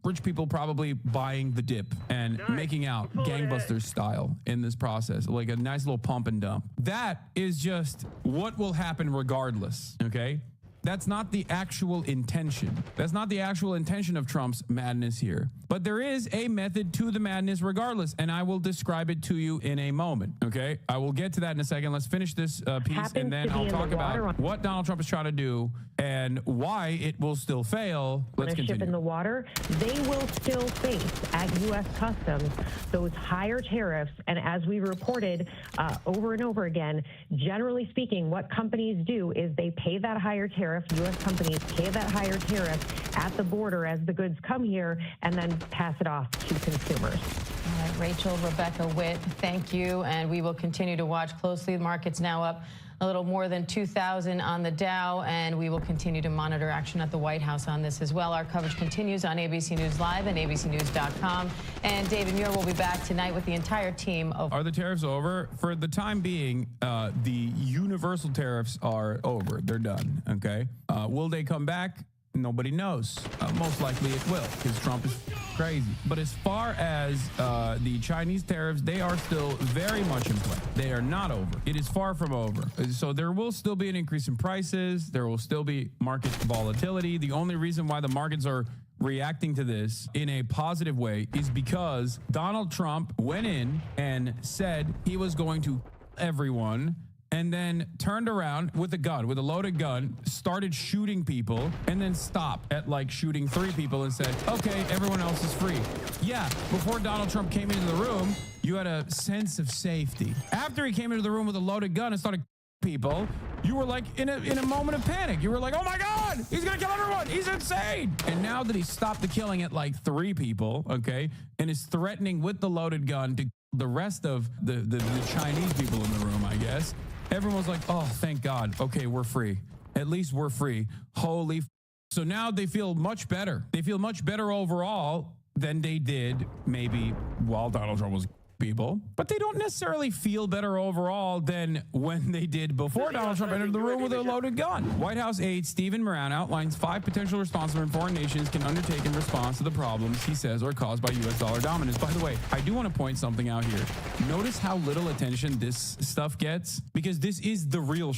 rich people probably buying the dip and making out gangbusters style in this process, like a nice little pump and dump. That is just what will happen regardless, okay? That's not the actual intention. That's not the actual intention of Trump's madness here. But there is a method to the madness regardless, and I will describe it to you in a moment, okay? I will get to that in a second. Let's finish this piece, and then I'll talk about what Donald Trump is trying to do and why it will still fail. Let's continue. Ship in the water, they will still face at U.S. Customs those higher tariffs. And as we reported over and over again, generally speaking, what companies do is they pay that higher tariff. U.S. companies pay that higher tariff at the border as the goods come here and then pass it off to consumers. All right, Rachel, Rebecca Witt, thank you. And we will continue to watch closely. The market's now up a little more than 2,000 on the Dow, and we will continue to monitor action at the White House on this as well. Our coverage continues on ABC News Live and abcnews.com. And David Muir will be back tonight with the entire team. Are the tariffs over? For the time being, the universal tariffs are over. They're done, okay? Will they come back? Nobody knows. Most likely it will, because Trump is crazy. But as far as the Chinese tariffs, they are still very much in play. They are not over. It is far from over. So there will still be an increase in prices. There will still be market volatility. The only reason why the markets are reacting to this in a positive way is because Donald Trump went in and said he was going to everyone, and then turned around with a gun, with a loaded gun, started shooting people, and then stopped at like shooting 3 people and said, okay, everyone else is free. Yeah, before Donald Trump came into the room, you had a sense of safety. After he came into the room with a loaded gun and started people, you were like in a moment of panic. You were like, oh my God, he's gonna kill everyone. He's insane. And now that he stopped the killing at like 3 people, okay, and is threatening with the loaded gun to the rest of the Chinese people in the room, I guess, everyone's like, oh, thank God. Okay, we're free. At least we're free. Holy f. So now they feel much better. They feel much better overall than they did maybe while Donald Trump was people, but they don't necessarily feel better overall than when they did before Donald Trump entered the room with a loaded gun. White House aide Stephen Moran outlines 5 potential responses foreign nations can undertake in response to the problems he says are caused by U.S. dollar dominance. By the way, I do want to point something out here. Notice how little attention this stuff gets, because this is the real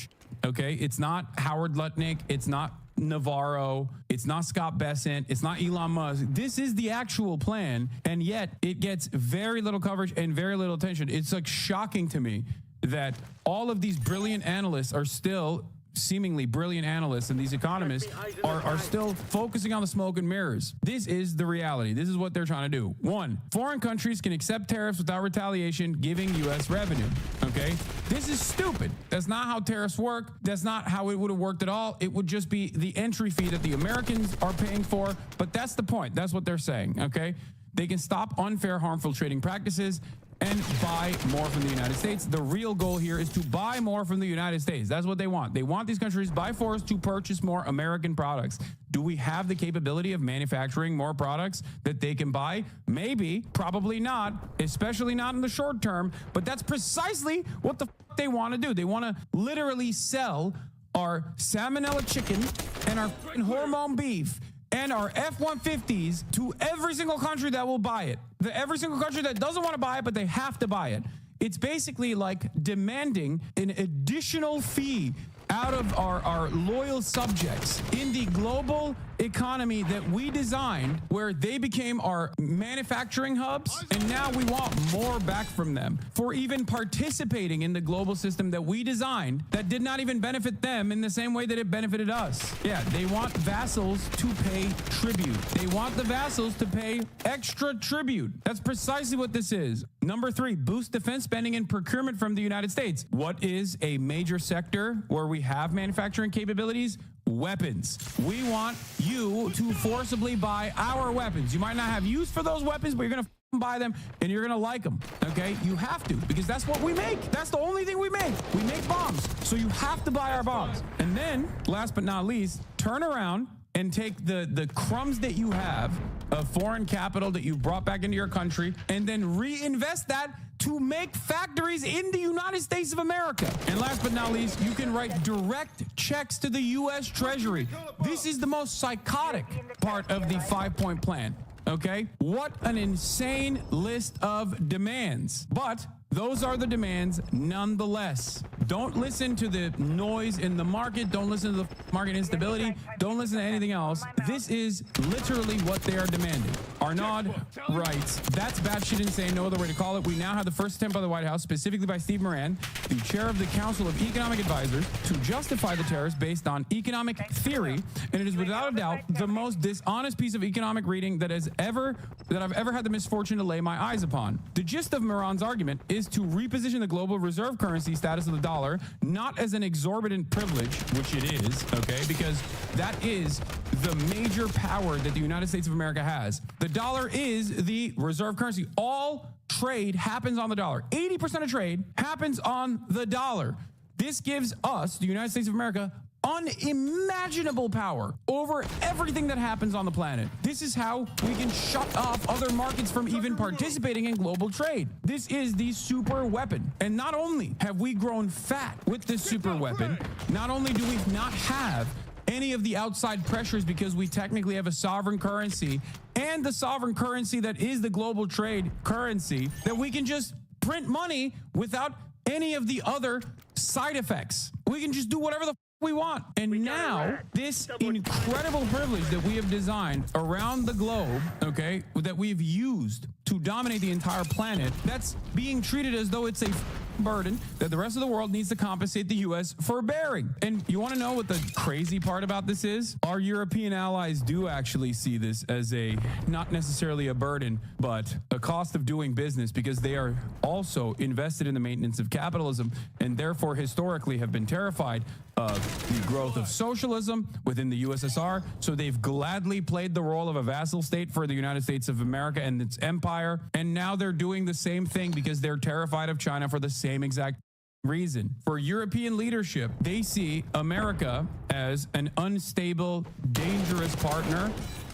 okay? It's not Howard Lutnick. It's not Navarro. It's not Scott Bessent. It's not Elon Musk. This is the actual plan, and yet it gets very little coverage and very little attention. It's like shocking to me that all of these brilliant analysts are still seemingly brilliant analysts and these economists are still focusing on the smoke and mirrors. This is the reality. This is what they're trying to do. One, foreign countries can accept tariffs without retaliation, giving U.S. revenue. Okay? This is stupid. That's not how tariffs work. That's not how it would have worked at all. It would just be the entry fee that the Americans are paying for. But that's the point. That's what they're saying. Okay? They can stop unfair, harmful trading practices and buy more from the United States. The real goal here is to buy more from the United States. That's what they want. They want these countries by force to purchase more American products. Do we have the capability of manufacturing more products that they can buy? Maybe, probably not, especially not in the short term, but that's precisely what the f- they want to do. They want to literally sell our salmonella chicken and our hormone beef and our F-150s to every single country that will buy it. Every single country that doesn't want to buy it, but they have to buy it. It's basically like demanding an additional fee out of our loyal subjects in the global economy that we designed, where they became our manufacturing hubs, and now we want more back from them for even participating in the global system that we designed that did not even benefit them in the same way that it benefited us. Yeah, they want vassals to pay tribute. They want the vassals to pay extra tribute. That's precisely what this is. Number 3, boost defense spending and procurement from the United States. What is a major sector where we have manufacturing capabilities? Weapons. We want you to forcibly buy our weapons. You might not have use for those weapons, but you're going to buy them and you're going to like them. Okay? You have to, because that's what we make. That's the only thing we make. We make bombs. So you have to buy our bombs. And then, last but not least, turn around and take the crumbs that you have of foreign capital that you brought back into your country and then reinvest that to make factories in the United States of America. And last but not least, you can write direct checks to the U.S. Treasury. This is the most psychotic part of the 5-point plan. Okay? What an insane list of demands. But those are the demands nonetheless. Don't listen to the noise in the market. Don't listen to the market instability. Don't listen to anything else. This is literally what they are demanding. Arnaud writes, that's batshit insane, no other way to call it. We now have the first attempt by the White House, specifically by Steve Moran, the chair of the Council of Economic Advisors, to justify the tariffs based on economic theory. And it is without a doubt the most dishonest piece of economic reading that I've ever had the misfortune to lay my eyes upon. The gist of Moran's argument is to reposition the global reserve currency status of the dollar, not as an exorbitant privilege, which it is, okay, because that is the major power that the United States of America has. The dollar is the reserve currency. All trade happens on the dollar. 80% of trade happens on the dollar. This gives us, the United States of America, unimaginable power over everything that happens on the planet. This is how we can shut off other markets from even participating in global trade. This is the super weapon. And not only have we grown fat with this super weapon, not only do we not have any of the outside pressures because we technically have a sovereign currency, and the sovereign currency that is the global trade currency, that we can just print money without any of the other side effects. We can just do whatever the we want. And now this incredible privilege that we have designed around the globe, okay, that we've used to dominate the entire planet, that's being treated as though it's a burden that the rest of the world needs to compensate the U.S. for bearing. And you want to know what the crazy part about this is? Our European allies do actually see this as a, not necessarily a burden, but a cost of doing business, because they are also invested in the maintenance of capitalism and therefore historically have been terrified of the growth of socialism within the USSR. So they've gladly played the role of a vassal state for the United States of America and its empire. And now they're doing the same thing because they're terrified of China for the same exact reason. For European leadership, they see America as an unstable, dangerous partner,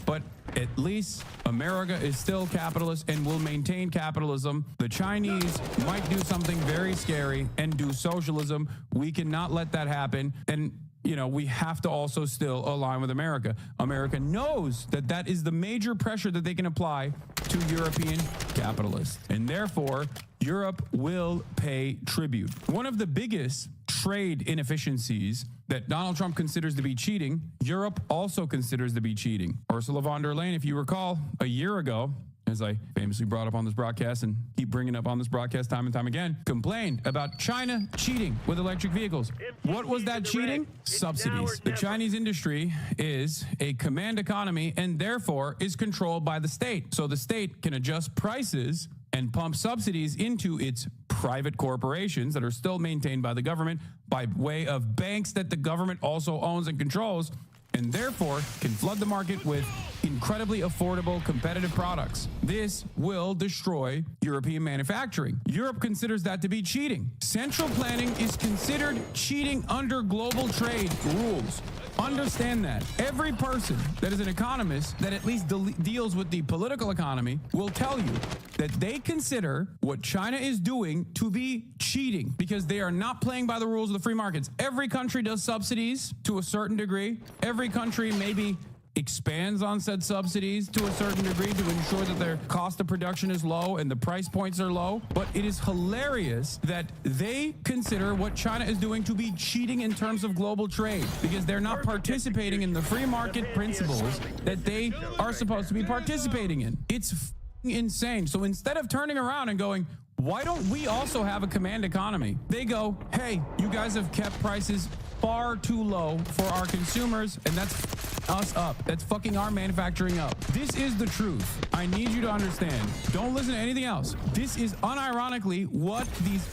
but at least America is still capitalist and will maintain capitalism. The Chinese might do something very scary and do socialism. We cannot let that happen. And you know, we have to also still align with America. America knows that that is the major pressure that they can apply to European capitalists. And therefore, Europe will pay tribute. One of the biggest trade inefficiencies that Donald Trump considers to be cheating, Europe also considers to be cheating. Ursula von der Leyen, if you recall, a year ago, as I famously brought up on this broadcast and keep bringing up on this broadcast time and time again, complained about China cheating with electric vehicles. What was that cheating? Subsidies. The Chinese industry is a command economy and therefore is controlled by the state. So the state can adjust prices and pump subsidies into its private corporations that are still maintained by the government by way of banks that the government also owns and controls, and therefore can flood the market with incredibly affordable, competitive products. This will destroy European manufacturing. Europe considers that to be cheating. Central planning is considered cheating under global trade rules. Understand that. Every person that is an economist that at least deals with the political economy will tell you that they consider what China is doing to be cheating because they are not playing by the rules of the free markets. Every country does subsidies to a certain degree. Every country maybe expands on said subsidies to a certain degree to ensure that their cost of production is low and the price points are low. But it is hilarious that they consider what China is doing to be cheating in terms of global trade because they're not participating in the free market principles that they are supposed to be participating in. It's insane. So instead of turning around and going, why don't we also have a command economy? They go, hey, you guys have kept prices far too low for our consumers, and that's us up. That's fucking our manufacturing up. This is the truth. I need you to understand. Don't listen to anything else. This is unironically what these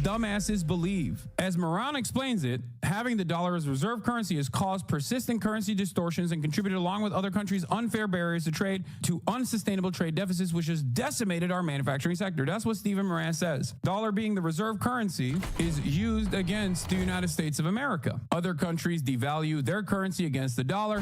dumbasses believe. As Moran explains it, having the dollar as reserve currency has caused persistent currency distortions and contributed, along with other countries' unfair barriers to trade, to unsustainable trade deficits, which has decimated our manufacturing sector. That's what Stephen Moran says. Dollar being the reserve currency is used against the United States of America. Other countries devalue their currency against the dollar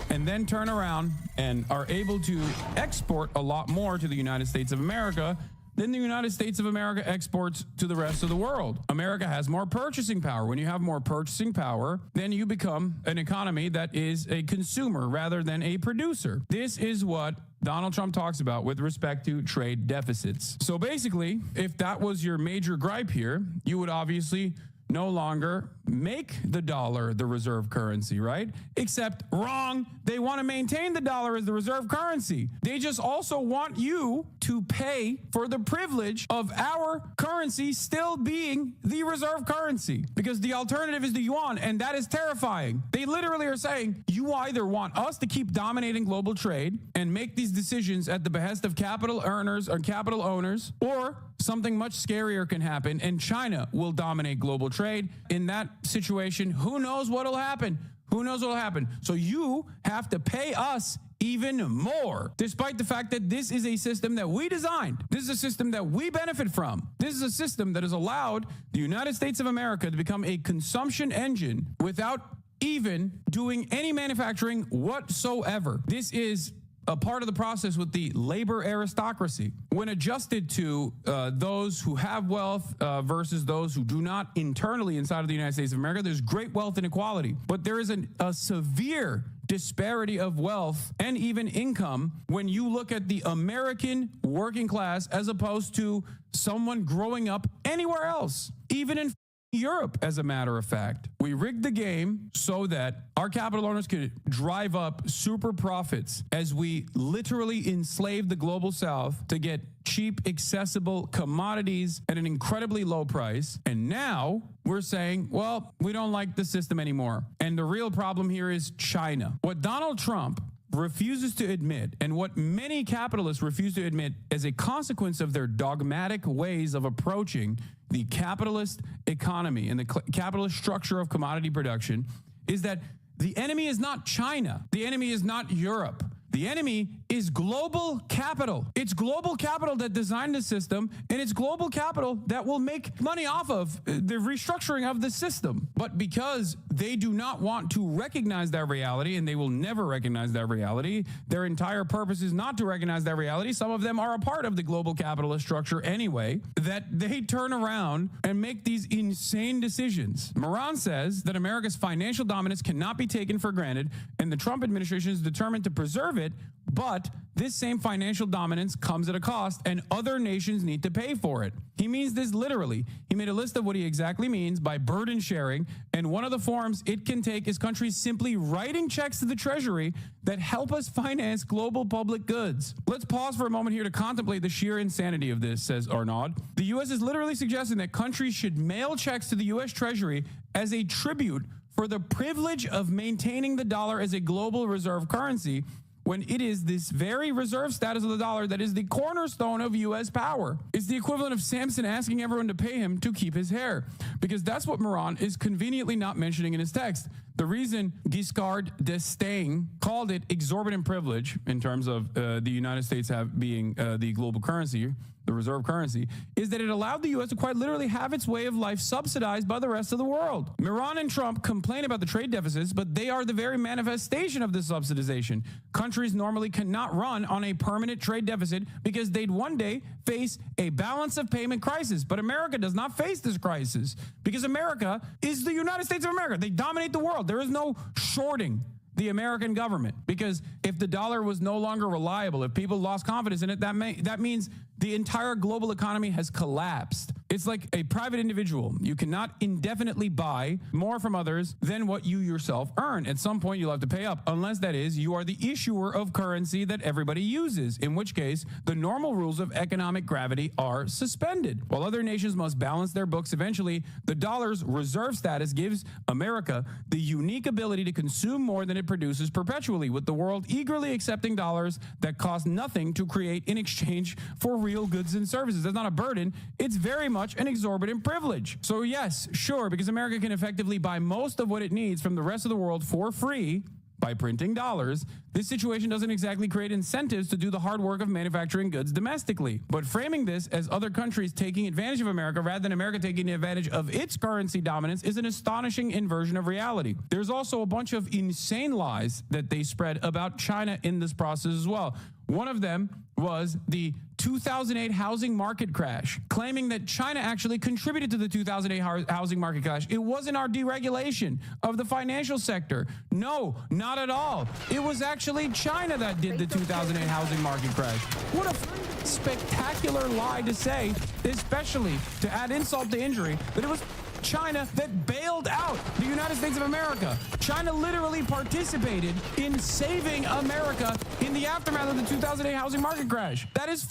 and then turn around and are able to export a lot more to the United States of America than the United States of America exports to the rest of the world. America has more purchasing power. When you have more purchasing power, then you become an economy that is a consumer rather than a producer. This is what Donald Trump talks about with respect to trade deficits. So basically, if that was your major gripe here, you would obviously no longer make the dollar the reserve currency, right? Except wrong. They want to maintain the dollar as the reserve currency. They just also want you to pay for the privilege of our currency still being the reserve currency, because the alternative is the yuan, and that is terrifying. They literally are saying, you either want us to keep dominating global trade and make these decisions at the behest of capital earners or capital owners, or something much scarier can happen and China will dominate global trade. In that situation, who knows what'll happen? Who knows what'll happen? So you have to pay us even more, despite the fact that this is a system that we designed. This is a system that we benefit from. This is a system that has allowed the United States of America to become a consumption engine without even doing any manufacturing whatsoever. This is a part of the process with the labor aristocracy. When adjusted to those who have wealth versus those who do not internally inside of the United States of America, there's great wealth inequality, but there is a severe disparity of wealth and even income when you look at the American working class as opposed to someone growing up anywhere else, even in Europe, as a matter of fact. We rigged the game so that our capital owners could drive up super profits as we literally enslaved the global south to get cheap, accessible commodities at an incredibly low price. And now we're saying, well, we don't like the system anymore. And the real problem here is China. What Donald Trump refuses to admit, and what many capitalists refuse to admit as a consequence of their dogmatic ways of approaching the capitalist economy and the capitalist structure of commodity production, is that the enemy is not China. The enemy is not Europe. The enemy is global capital. It's global capital that designed the system, and it's global capital that will make money off of the restructuring of the system. But because they do not want to recognize that reality, and they will never recognize that reality, their entire purpose is not to recognize that reality. Some of them are a part of the global capitalist structure anyway, that they turn around and make these insane decisions. Moran says that America's financial dominance cannot be taken for granted, and the Trump administration is determined to preserve it it, but this same financial dominance comes at a cost, and other nations need to pay for it. He means this literally. He made a list of what he exactly means by burden sharing, and one of the forms it can take is countries simply writing checks to the Treasury that help us finance global public goods. Let's pause for a moment here to contemplate the sheer insanity of this, says Arnaud. The U.S. is literally suggesting that countries should mail checks to the U.S. Treasury as a tribute for the privilege of maintaining the dollar as a global reserve currency, when it is this very reserve status of the dollar that is the cornerstone of U.S. power. It's the equivalent of Samson asking everyone to pay him to keep his hair, because that's what Moran is conveniently not mentioning in his text. The reason Giscard d'Estaing called it exorbitant privilege in terms of the United States being the global currency, the reserve currency, is that it allowed the U.S. to quite literally have its way of life subsidized by the rest of the world. Moran and Trump complain about the trade deficits, but they are the very manifestation of this subsidization. Countries normally cannot run on a permanent trade deficit because they'd one day face a balance of payment crisis. But America does not face this crisis because America is the United States of America. They dominate the world. There is no shorting the American government, because if the dollar was no longer reliable, if people lost confidence in it, that means the entire global economy has collapsed. It's like a private individual. You cannot indefinitely buy more from others than what you yourself earn. At some point, you'll have to pay up, unless that is you are the issuer of currency that everybody uses, in which case the normal rules of economic gravity are suspended. While other nations must balance their books eventually, the dollar's reserve status gives America the unique ability to consume more than it produces perpetually, with the world eagerly accepting dollars that cost nothing to create in exchange for real goods and services. That's not a burden. It's very much an exorbitant privilege. So yes, sure, because America can effectively buy most of what it needs from the rest of the world for free by printing dollars, this situation doesn't exactly create incentives to do the hard work of manufacturing goods domestically. But framing this as other countries taking advantage of America rather than America taking advantage of its currency dominance is an astonishing inversion of reality. There's also a bunch of insane lies that they spread about China in this process as well. One of them was the 2008 housing market crash, claiming that China actually contributed to the 2008 housing market crash. It wasn't our deregulation of the financial sector. No, not at all. It was actually China that did the 2008 housing market crash. What a spectacular lie to say, especially to add insult to injury, that it was China that bailed out the United States of America. China literally participated in saving America in the aftermath of the 2008 housing market crash. That is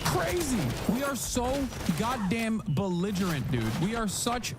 crazy. We are so goddamn belligerent, dude. We are such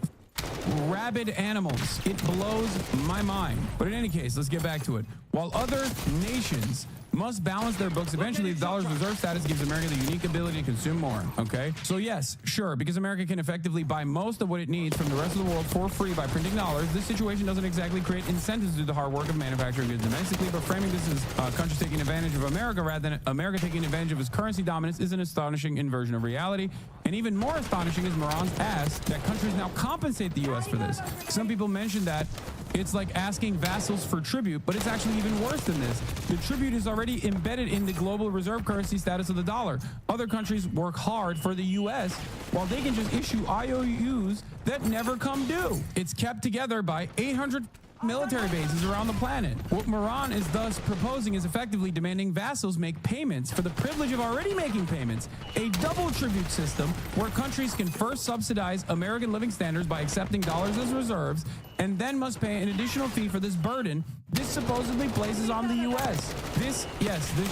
rabid animals. It blows my mind. But in any case, let's get back to it. While other nations must balance their books, eventually the dollar's reserve status gives America the unique ability to consume more, okay? So yes, sure, because America can effectively buy most of what it needs from the rest of the world for free by printing dollars, this situation doesn't exactly create incentives to do the hard work of manufacturing goods domestically, but framing this as countries taking advantage of America rather than America taking advantage of its currency dominance is an astonishing inversion of reality. And even more astonishing is Moran's ask that countries now compensate the U.S. for this. Some people mentioned that it's like asking vassals for tribute, but it's actually even worse than this. The tribute is already embedded in the global reserve currency status of the dollar. Other countries work hard for the U.S., while they can just issue IOUs that never come due. It's kept together by 800 military bases around the planet. What Moran is thus proposing is effectively demanding vassals make payments for the privilege of already making payments, a double tribute system where countries can first subsidize American living standards by accepting dollars as reserves and then must pay an additional fee for this burden this supposedly places on the U.S. This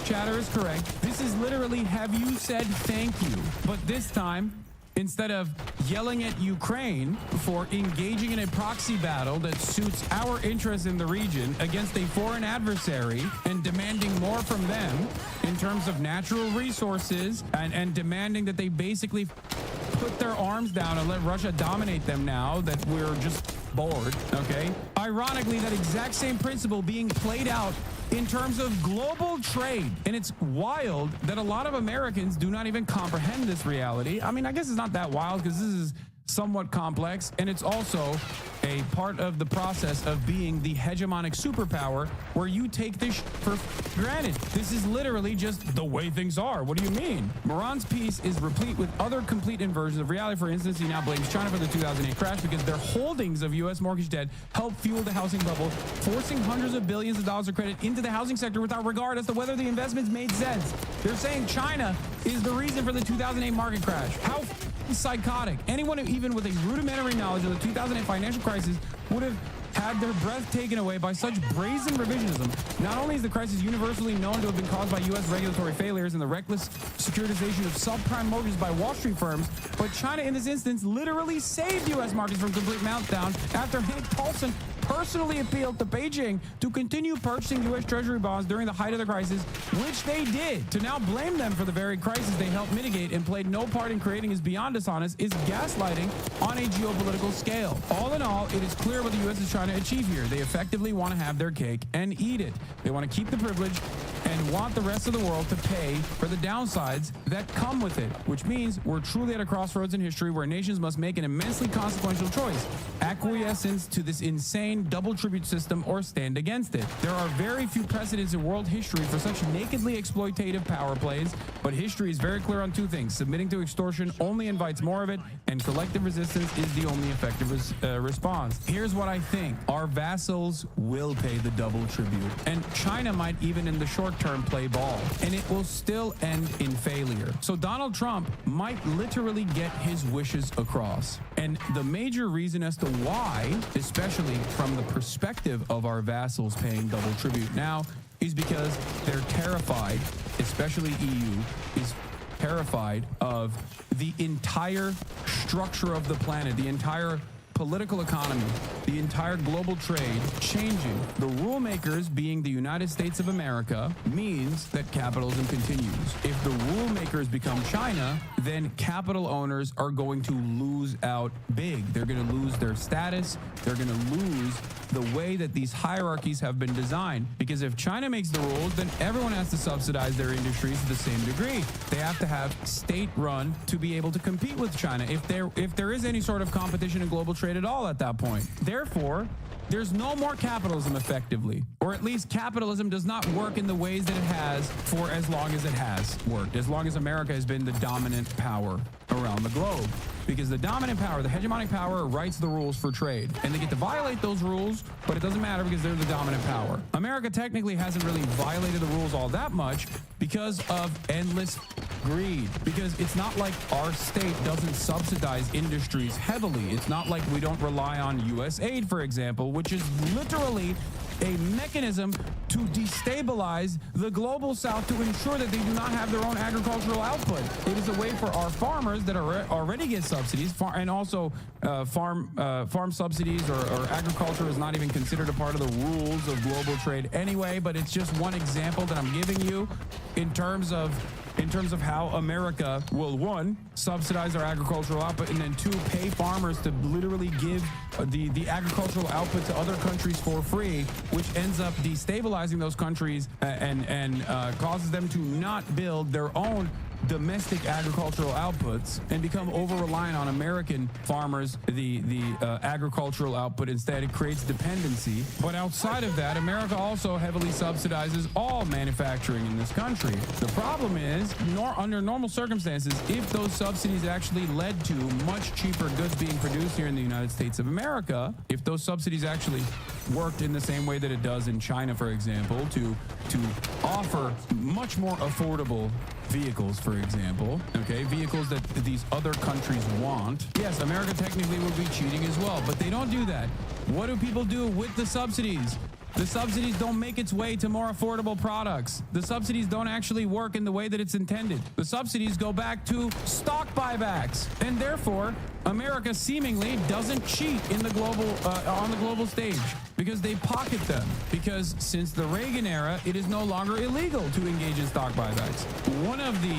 chatter is correct. This is literally, have you said thank you? But this time, instead of yelling at Ukraine for engaging in a proxy battle that suits our interests in the region against a foreign adversary and demanding more from them in terms of natural resources and demanding that they basically put their arms down and let Russia dominate them now that we're just bored, okay? Ironically, that exact same principle being played out in terms of global trade. And it's wild that a lot of Americans do not even comprehend this reality. I mean, I guess it's not that wild because this is somewhat complex, and it's also a part of the process of being the hegemonic superpower where you take this for granted. This is literally just the way things are. What do you mean? Moran's piece is replete with other complete inversions of reality. For instance, he now blames China for the 2008 crash because their holdings of U.S. mortgage debt helped fuel the housing bubble, forcing hundreds of billions of dollars of credit into the housing sector without regard as to whether the investments made sense. They're saying China is the reason for the 2008 market crash. How psychotic. Anyone even with a rudimentary knowledge of the 2008 financial crisis would have had their breath taken away by such brazen revisionism. Not only is the crisis universally known to have been caused by U.S. regulatory failures and the reckless securitization of subprime mortgages by Wall Street firms, but China in this instance literally saved U.S. markets from complete meltdown after Hank Paulson personally appealed to Beijing to continue purchasing U.S. Treasury bonds during the height of the crisis, which they did. To now blame them for the very crisis they helped mitigate and played no part in creating is beyond dishonest, is gaslighting on a geopolitical scale. All in all, it is clear what the U.S. is trying to achieve here. They effectively want to have their cake and eat it. They want to keep the privilege and want the rest of the world to pay for the downsides that come with it, which means we're truly at a crossroads in history where nations must make an immensely consequential choice: acquiescence to this insane double tribute system or stand against it. There are very few precedents in world history for such nakedly exploitative power plays, but history is very clear on two things: submitting to extortion only invites more of it, and collective resistance is the only effective response. Here's what I think: our vassals will pay the double tribute, and China might even in the short term play ball, and it will still end in failure. So Donald Trump might literally get his wishes across. And the major reason as to why, especially from the perspective of our vassals paying double tribute now, is because they're terrified, especially EU, is terrified of the entire structure of the planet, the entire political economy, the entire global trade changing. The rule makers, being the United States of America, means that capitalism continues. If the rule makers become China, then capital owners are going to lose out big. They're going to lose their status. They're going to lose the way that these hierarchies have been designed. Because if China makes the rules, then everyone has to subsidize their industries to the same degree. They have to have state-run to be able to compete with China if there is any sort of competition in global trade at all at that point. Therefore, there's no more capitalism effectively, or at least capitalism does not work in the ways that it has for as long as it has worked, as long as America has been the dominant power around the globe. Because the dominant power, the hegemonic power, writes the rules for trade. And they get to violate those rules, but it doesn't matter because they're the dominant power. America technically hasn't really violated the rules all that much because of endless greed. Because it's not like our state doesn't subsidize industries heavily. It's not like we don't rely on U.S. aid, for example, which is literally a mechanism to destabilize the global south to ensure that they do not have their own agricultural output. It is a way for our farmers that already get subsidies, and also farm subsidies or agriculture is not even considered a part of the rules of global trade anyway, but it's just one example that I'm giving you in terms of how America will, one, subsidize our agricultural output, and then two, pay farmers to literally give the agricultural output to other countries for free, which ends up destabilizing those countries and causes them to not build their own domestic agricultural outputs and become over-reliant on American farmers, the agricultural output. Instead, it creates dependency. But outside of that, America also heavily subsidizes all manufacturing in this country. The problem is, under normal circumstances, if those subsidies actually led to much cheaper goods being produced here in the United States of America, if those subsidies actually worked in the same way that it does in China, for example, to offer much more affordable vehicles, for example, okay, vehicles that these other countries want. Yes, America technically would be cheating as well, but they don't do that. What do people do with the subsidies? The subsidies don't make its way to more affordable products. The subsidies don't actually work in the way that it's intended. The subsidies go back to stock buybacks, and therefore, America seemingly doesn't cheat in the global on the global stage. because they pocket them. Because since the Reagan era, it is no longer illegal to engage in stock buybacks. One of the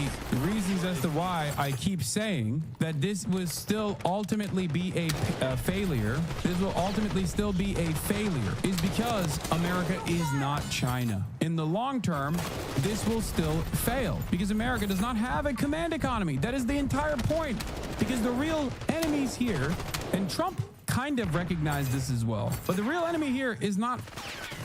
reasons as to why I keep saying that this will still ultimately be a failure, this will ultimately still be a failure, is because America is not China. In the long term, this will still fail because America does not have a command economy. That is the entire point. Because the real enemies here, and Trump kind of recognized this as well, but the real enemy here is not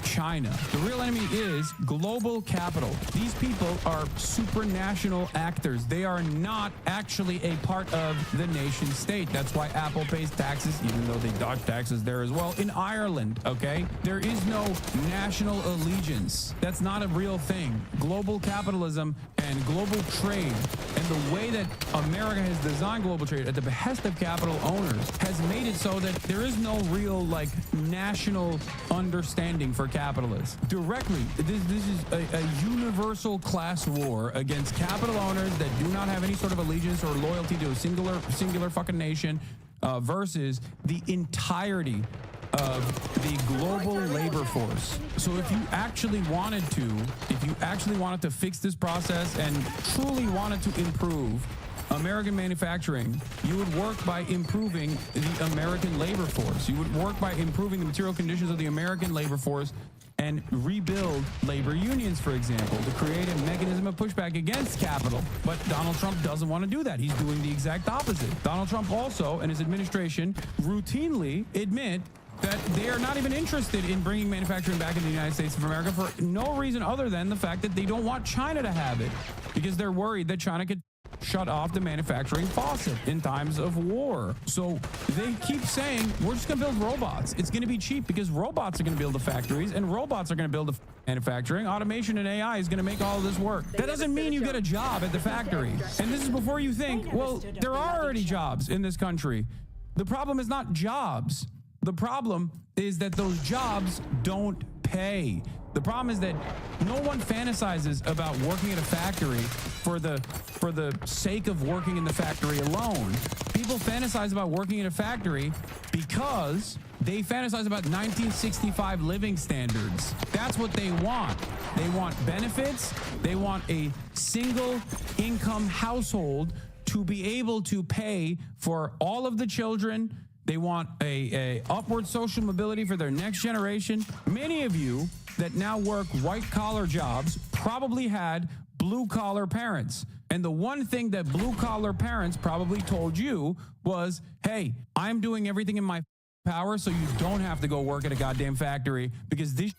China. The real enemy is global capital. These people are supranational actors. They are not actually a part of the nation state. That's why Apple pays taxes, even though they dodge taxes there as well, in Ireland, okay? There is no national allegiance. That's not a real thing. Global capitalism and global trade and the way that America has designed global trade at the behest of capital owners has made it so that there is no real, like, national understanding for capitalists. Directly, this is a universal class war against capital owners that do not have any sort of allegiance or loyalty to a singular fucking nation versus the entirety of the global labor force. So if you actually wanted to fix this process and truly wanted to improve American manufacturing, you would work by improving the American labor force. You would work by improving the material conditions of the American labor force and rebuild labor unions, for example, to create a mechanism of pushback against capital. But Donald Trump doesn't want to do that. He's doing the exact opposite. Donald Trump also and his administration routinely admit that they are not even interested in bringing manufacturing back in the United States of America for no reason other than the fact that they don't want China to have it because they're worried that China could shut off the manufacturing faucet in times of war. So they keep saying, we're just going to build robots. It's going to be cheap because robots are going to build the factories and robots are going to build the manufacturing. Automation and AI is going to make all of this work. That doesn't mean you get a job at the factory. And this is before you think, well, there are already jobs in this country. The problem is not jobs. The problem is that those jobs don't pay. The problem is that no one fantasizes about working at a factory for the sake of working in the factory alone. People fantasize about working in a factory because they fantasize about 1965 living standards. That's what they want. They want benefits. They want a single income household to be able to pay for all of the children. They want a upward social mobility for their next generation. Many of you that now work white-collar jobs probably had blue-collar parents. And the one thing that blue-collar parents probably told you was, hey, I'm doing everything in my power so you don't have to go work at a goddamn factory because this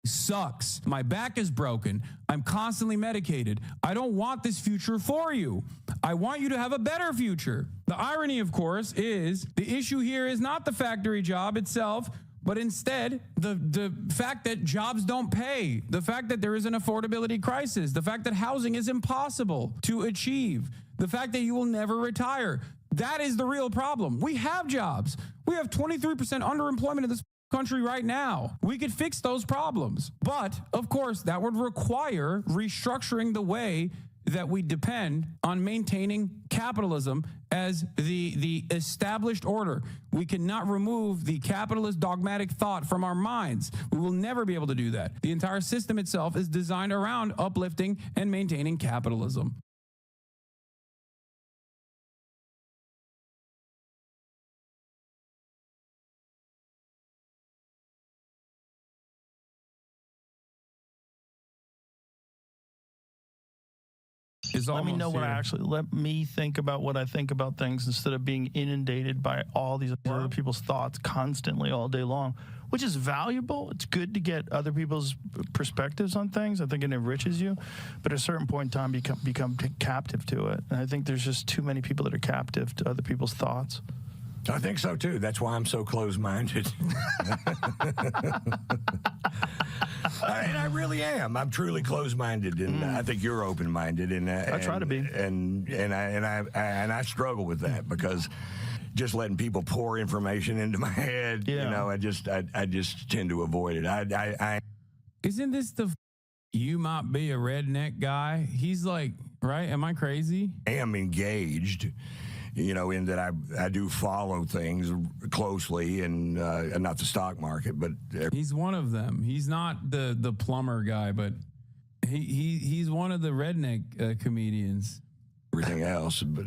sucks. My back is broken. I'm constantly medicated. I don't want this future for you. I want you to have a better future. The irony, of course, is the issue here is not the factory job itself, but instead the fact that jobs don't pay, the fact that there is an affordability crisis, the fact that housing is impossible to achieve, the fact that you will never retire. That is the real problem. We have jobs. We have 23% underemployment in this country right now. We could fix those problems. But, of course, that would require restructuring the way that we depend on maintaining capitalism as the established order. We cannot remove the capitalist dogmatic thought from our minds. We will never be able to do that. The entire system itself is designed around uplifting and maintaining capitalism. Let me know what let me think about what I think about things instead of being inundated by all these other people's thoughts constantly all day long, which is valuable. It's good to get other people's perspectives on things. I think it enriches you, but at a certain point in time, become captive to it. And I think there's just too many people that are captive to other people's thoughts. I think so too. That's why I'm so close-minded. And I really am. I'm truly closed-minded, and I think you're open-minded. And I try to be. And I struggle with that because just letting people pour information into my head, you know, I just tend to avoid it. Isn't this the you might be a redneck guy? He's like, right? Am I crazy? I am engaged in that I do follow things closely and not the stock market, but he's one of them. He's not the plumber guy, but he's one of the redneck comedians. Everything else, but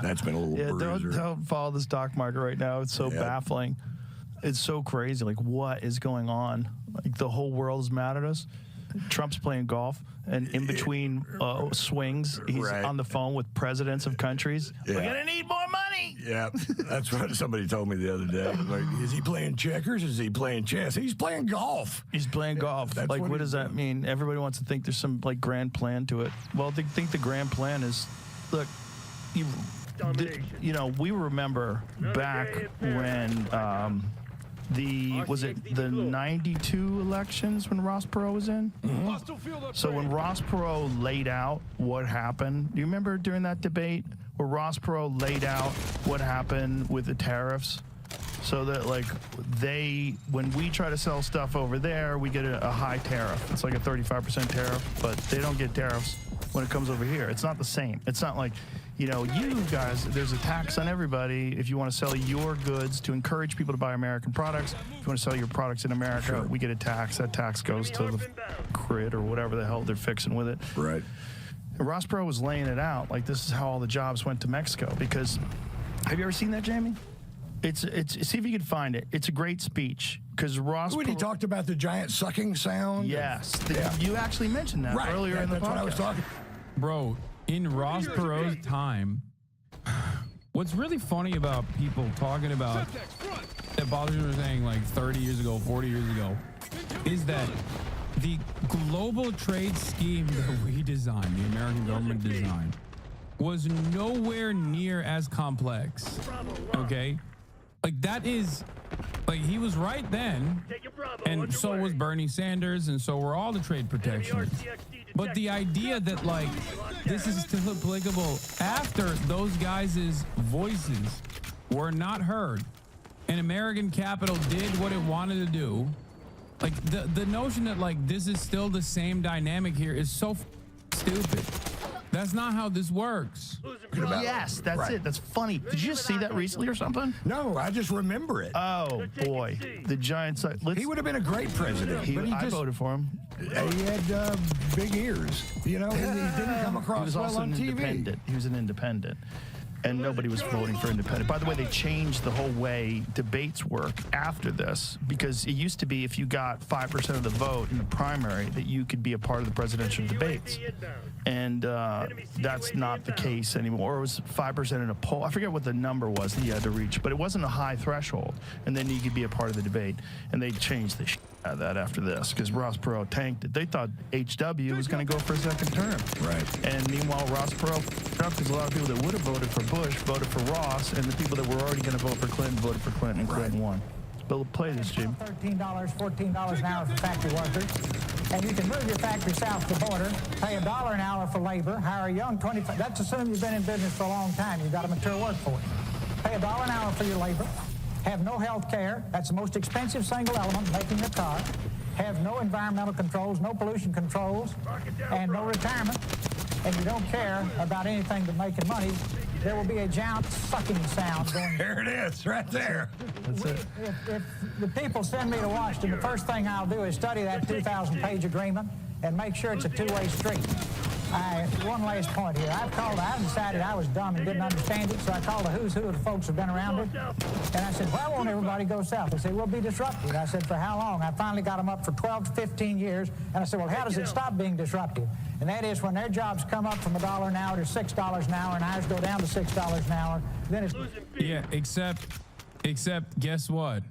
that's been a little bruiser. Don't follow the stock market right now. It's so baffling. It's so crazy. Like, what is going on? Like, the whole world is mad at us. Trump's playing golf, and in between swings, he's on the phone with presidents of countries. We're gonna need more money. Yeah, that's what somebody told me the other day. Like, is he playing checkers? Is he playing chess? He's playing golf. He's playing golf. Like, what does that mean? Everybody wants to think there's some grand plan to it. Well, they think the grand plan is, look, we remember back when was it the 92 elections when Ross Perot was in? Mm-hmm. So when Ross Perot laid out what happened, do you remember during that debate where Ross Perot laid out what happened with the tariffs? So that, like, when we try to sell stuff over there, we get a high tariff. It's like a 35% tariff, but they don't get tariffs when it comes over here. It's not the same. It's not like, you guys, there's a tax on everybody. If you want to sell your goods to encourage people to buy American products, if you want to sell your products in America, we get a tax. That tax goes to the grid or whatever the hell they're fixing with it. Right. And Ross Perot was laying it out. Like, this is how all the jobs went to Mexico. Because, have you ever seen that, Jamie? It's see if you can find it. It's a great speech. Because Ross when he talked about the giant sucking sound. Yes. You actually mentioned that earlier in the podcast. That's what I was talking. Bro, in Ross Perot's time, what's really funny about people talking about that bothers me saying like 30 years ago, 40 years ago, is that the global trade scheme that we designed, the American government designed, was nowhere near as complex. Okay? Like, that is, like, he was right then, and so was Bernie Sanders, and so were all the trade protectionists. But the idea that, like, this is still applicable after those guys' voices were not heard, and American capital did what it wanted to do, like, the notion that, like, this is still the same dynamic here is so stupid. That's not how this works. Yes, that's it. That's funny. Did you just see that recently or something? No, I just remember it. Oh, boy. The Giants. He would have been a great president. I voted for him. He had big ears. And he didn't come across well on TV. Independent. He was an independent. And nobody was voting for independent. By the way, they changed the whole way debates work after this, because it used to be if you got 5% of the vote in the primary that you could be a part of the presidential debates. And that's not the case anymore. Or it was 5% in a poll. I forget what the number was that you had to reach, but it wasn't a high threshold. And then you could be a part of the debate. And they changed the out of that after this, because Ross Perot tanked it. They thought HW was going to go for a second term. Right. And meanwhile, Ross Perot, because a lot of people that would have voted for Bush voted for Ross, and the people that were already going to vote for Clinton voted for Clinton, and Clinton won. But play this, Jim. $13, $14 an hour for factory workers. And you can move your factory south of the border, pay $1 an hour for labor, hire a young 25. That's assuming you've been in business for a long time. You've got a mature workforce. Pay $1 an hour for your labor. Have no health care. That's the most expensive single element making a car. Have no environmental controls, no pollution controls, and no retirement. And you don't care about anything but making money. There will be a giant sucking sound going. There it is, right there. That's it. If the people send me to Washington, the first thing I'll do is study that 2,000-page agreement and make sure it's a two-way street. One last point here. I decided I was dumb and didn't understand it, so I called a who's who of the folks who've been around it. And I said, why won't everybody go south? They said, we'll be disrupted. I said, for how long? I finally got them up for 12 to 15 years. And I said, well, how does it stop being disruptive? And that is when their jobs come up from $1 an hour to $6 an hour and ours go down to $6 an hour. Then it's... Yeah, except guess what?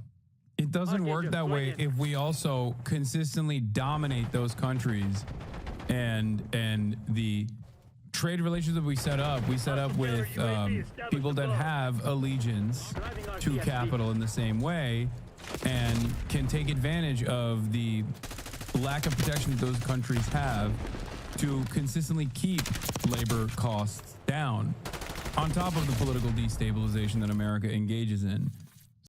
It doesn't work that way if we also consistently dominate those countries. And the trade relations that we set up with people that have allegiance to capital in the same way and can take advantage of the lack of protection that those countries have to consistently keep labor costs down on top of the political destabilization that America engages in.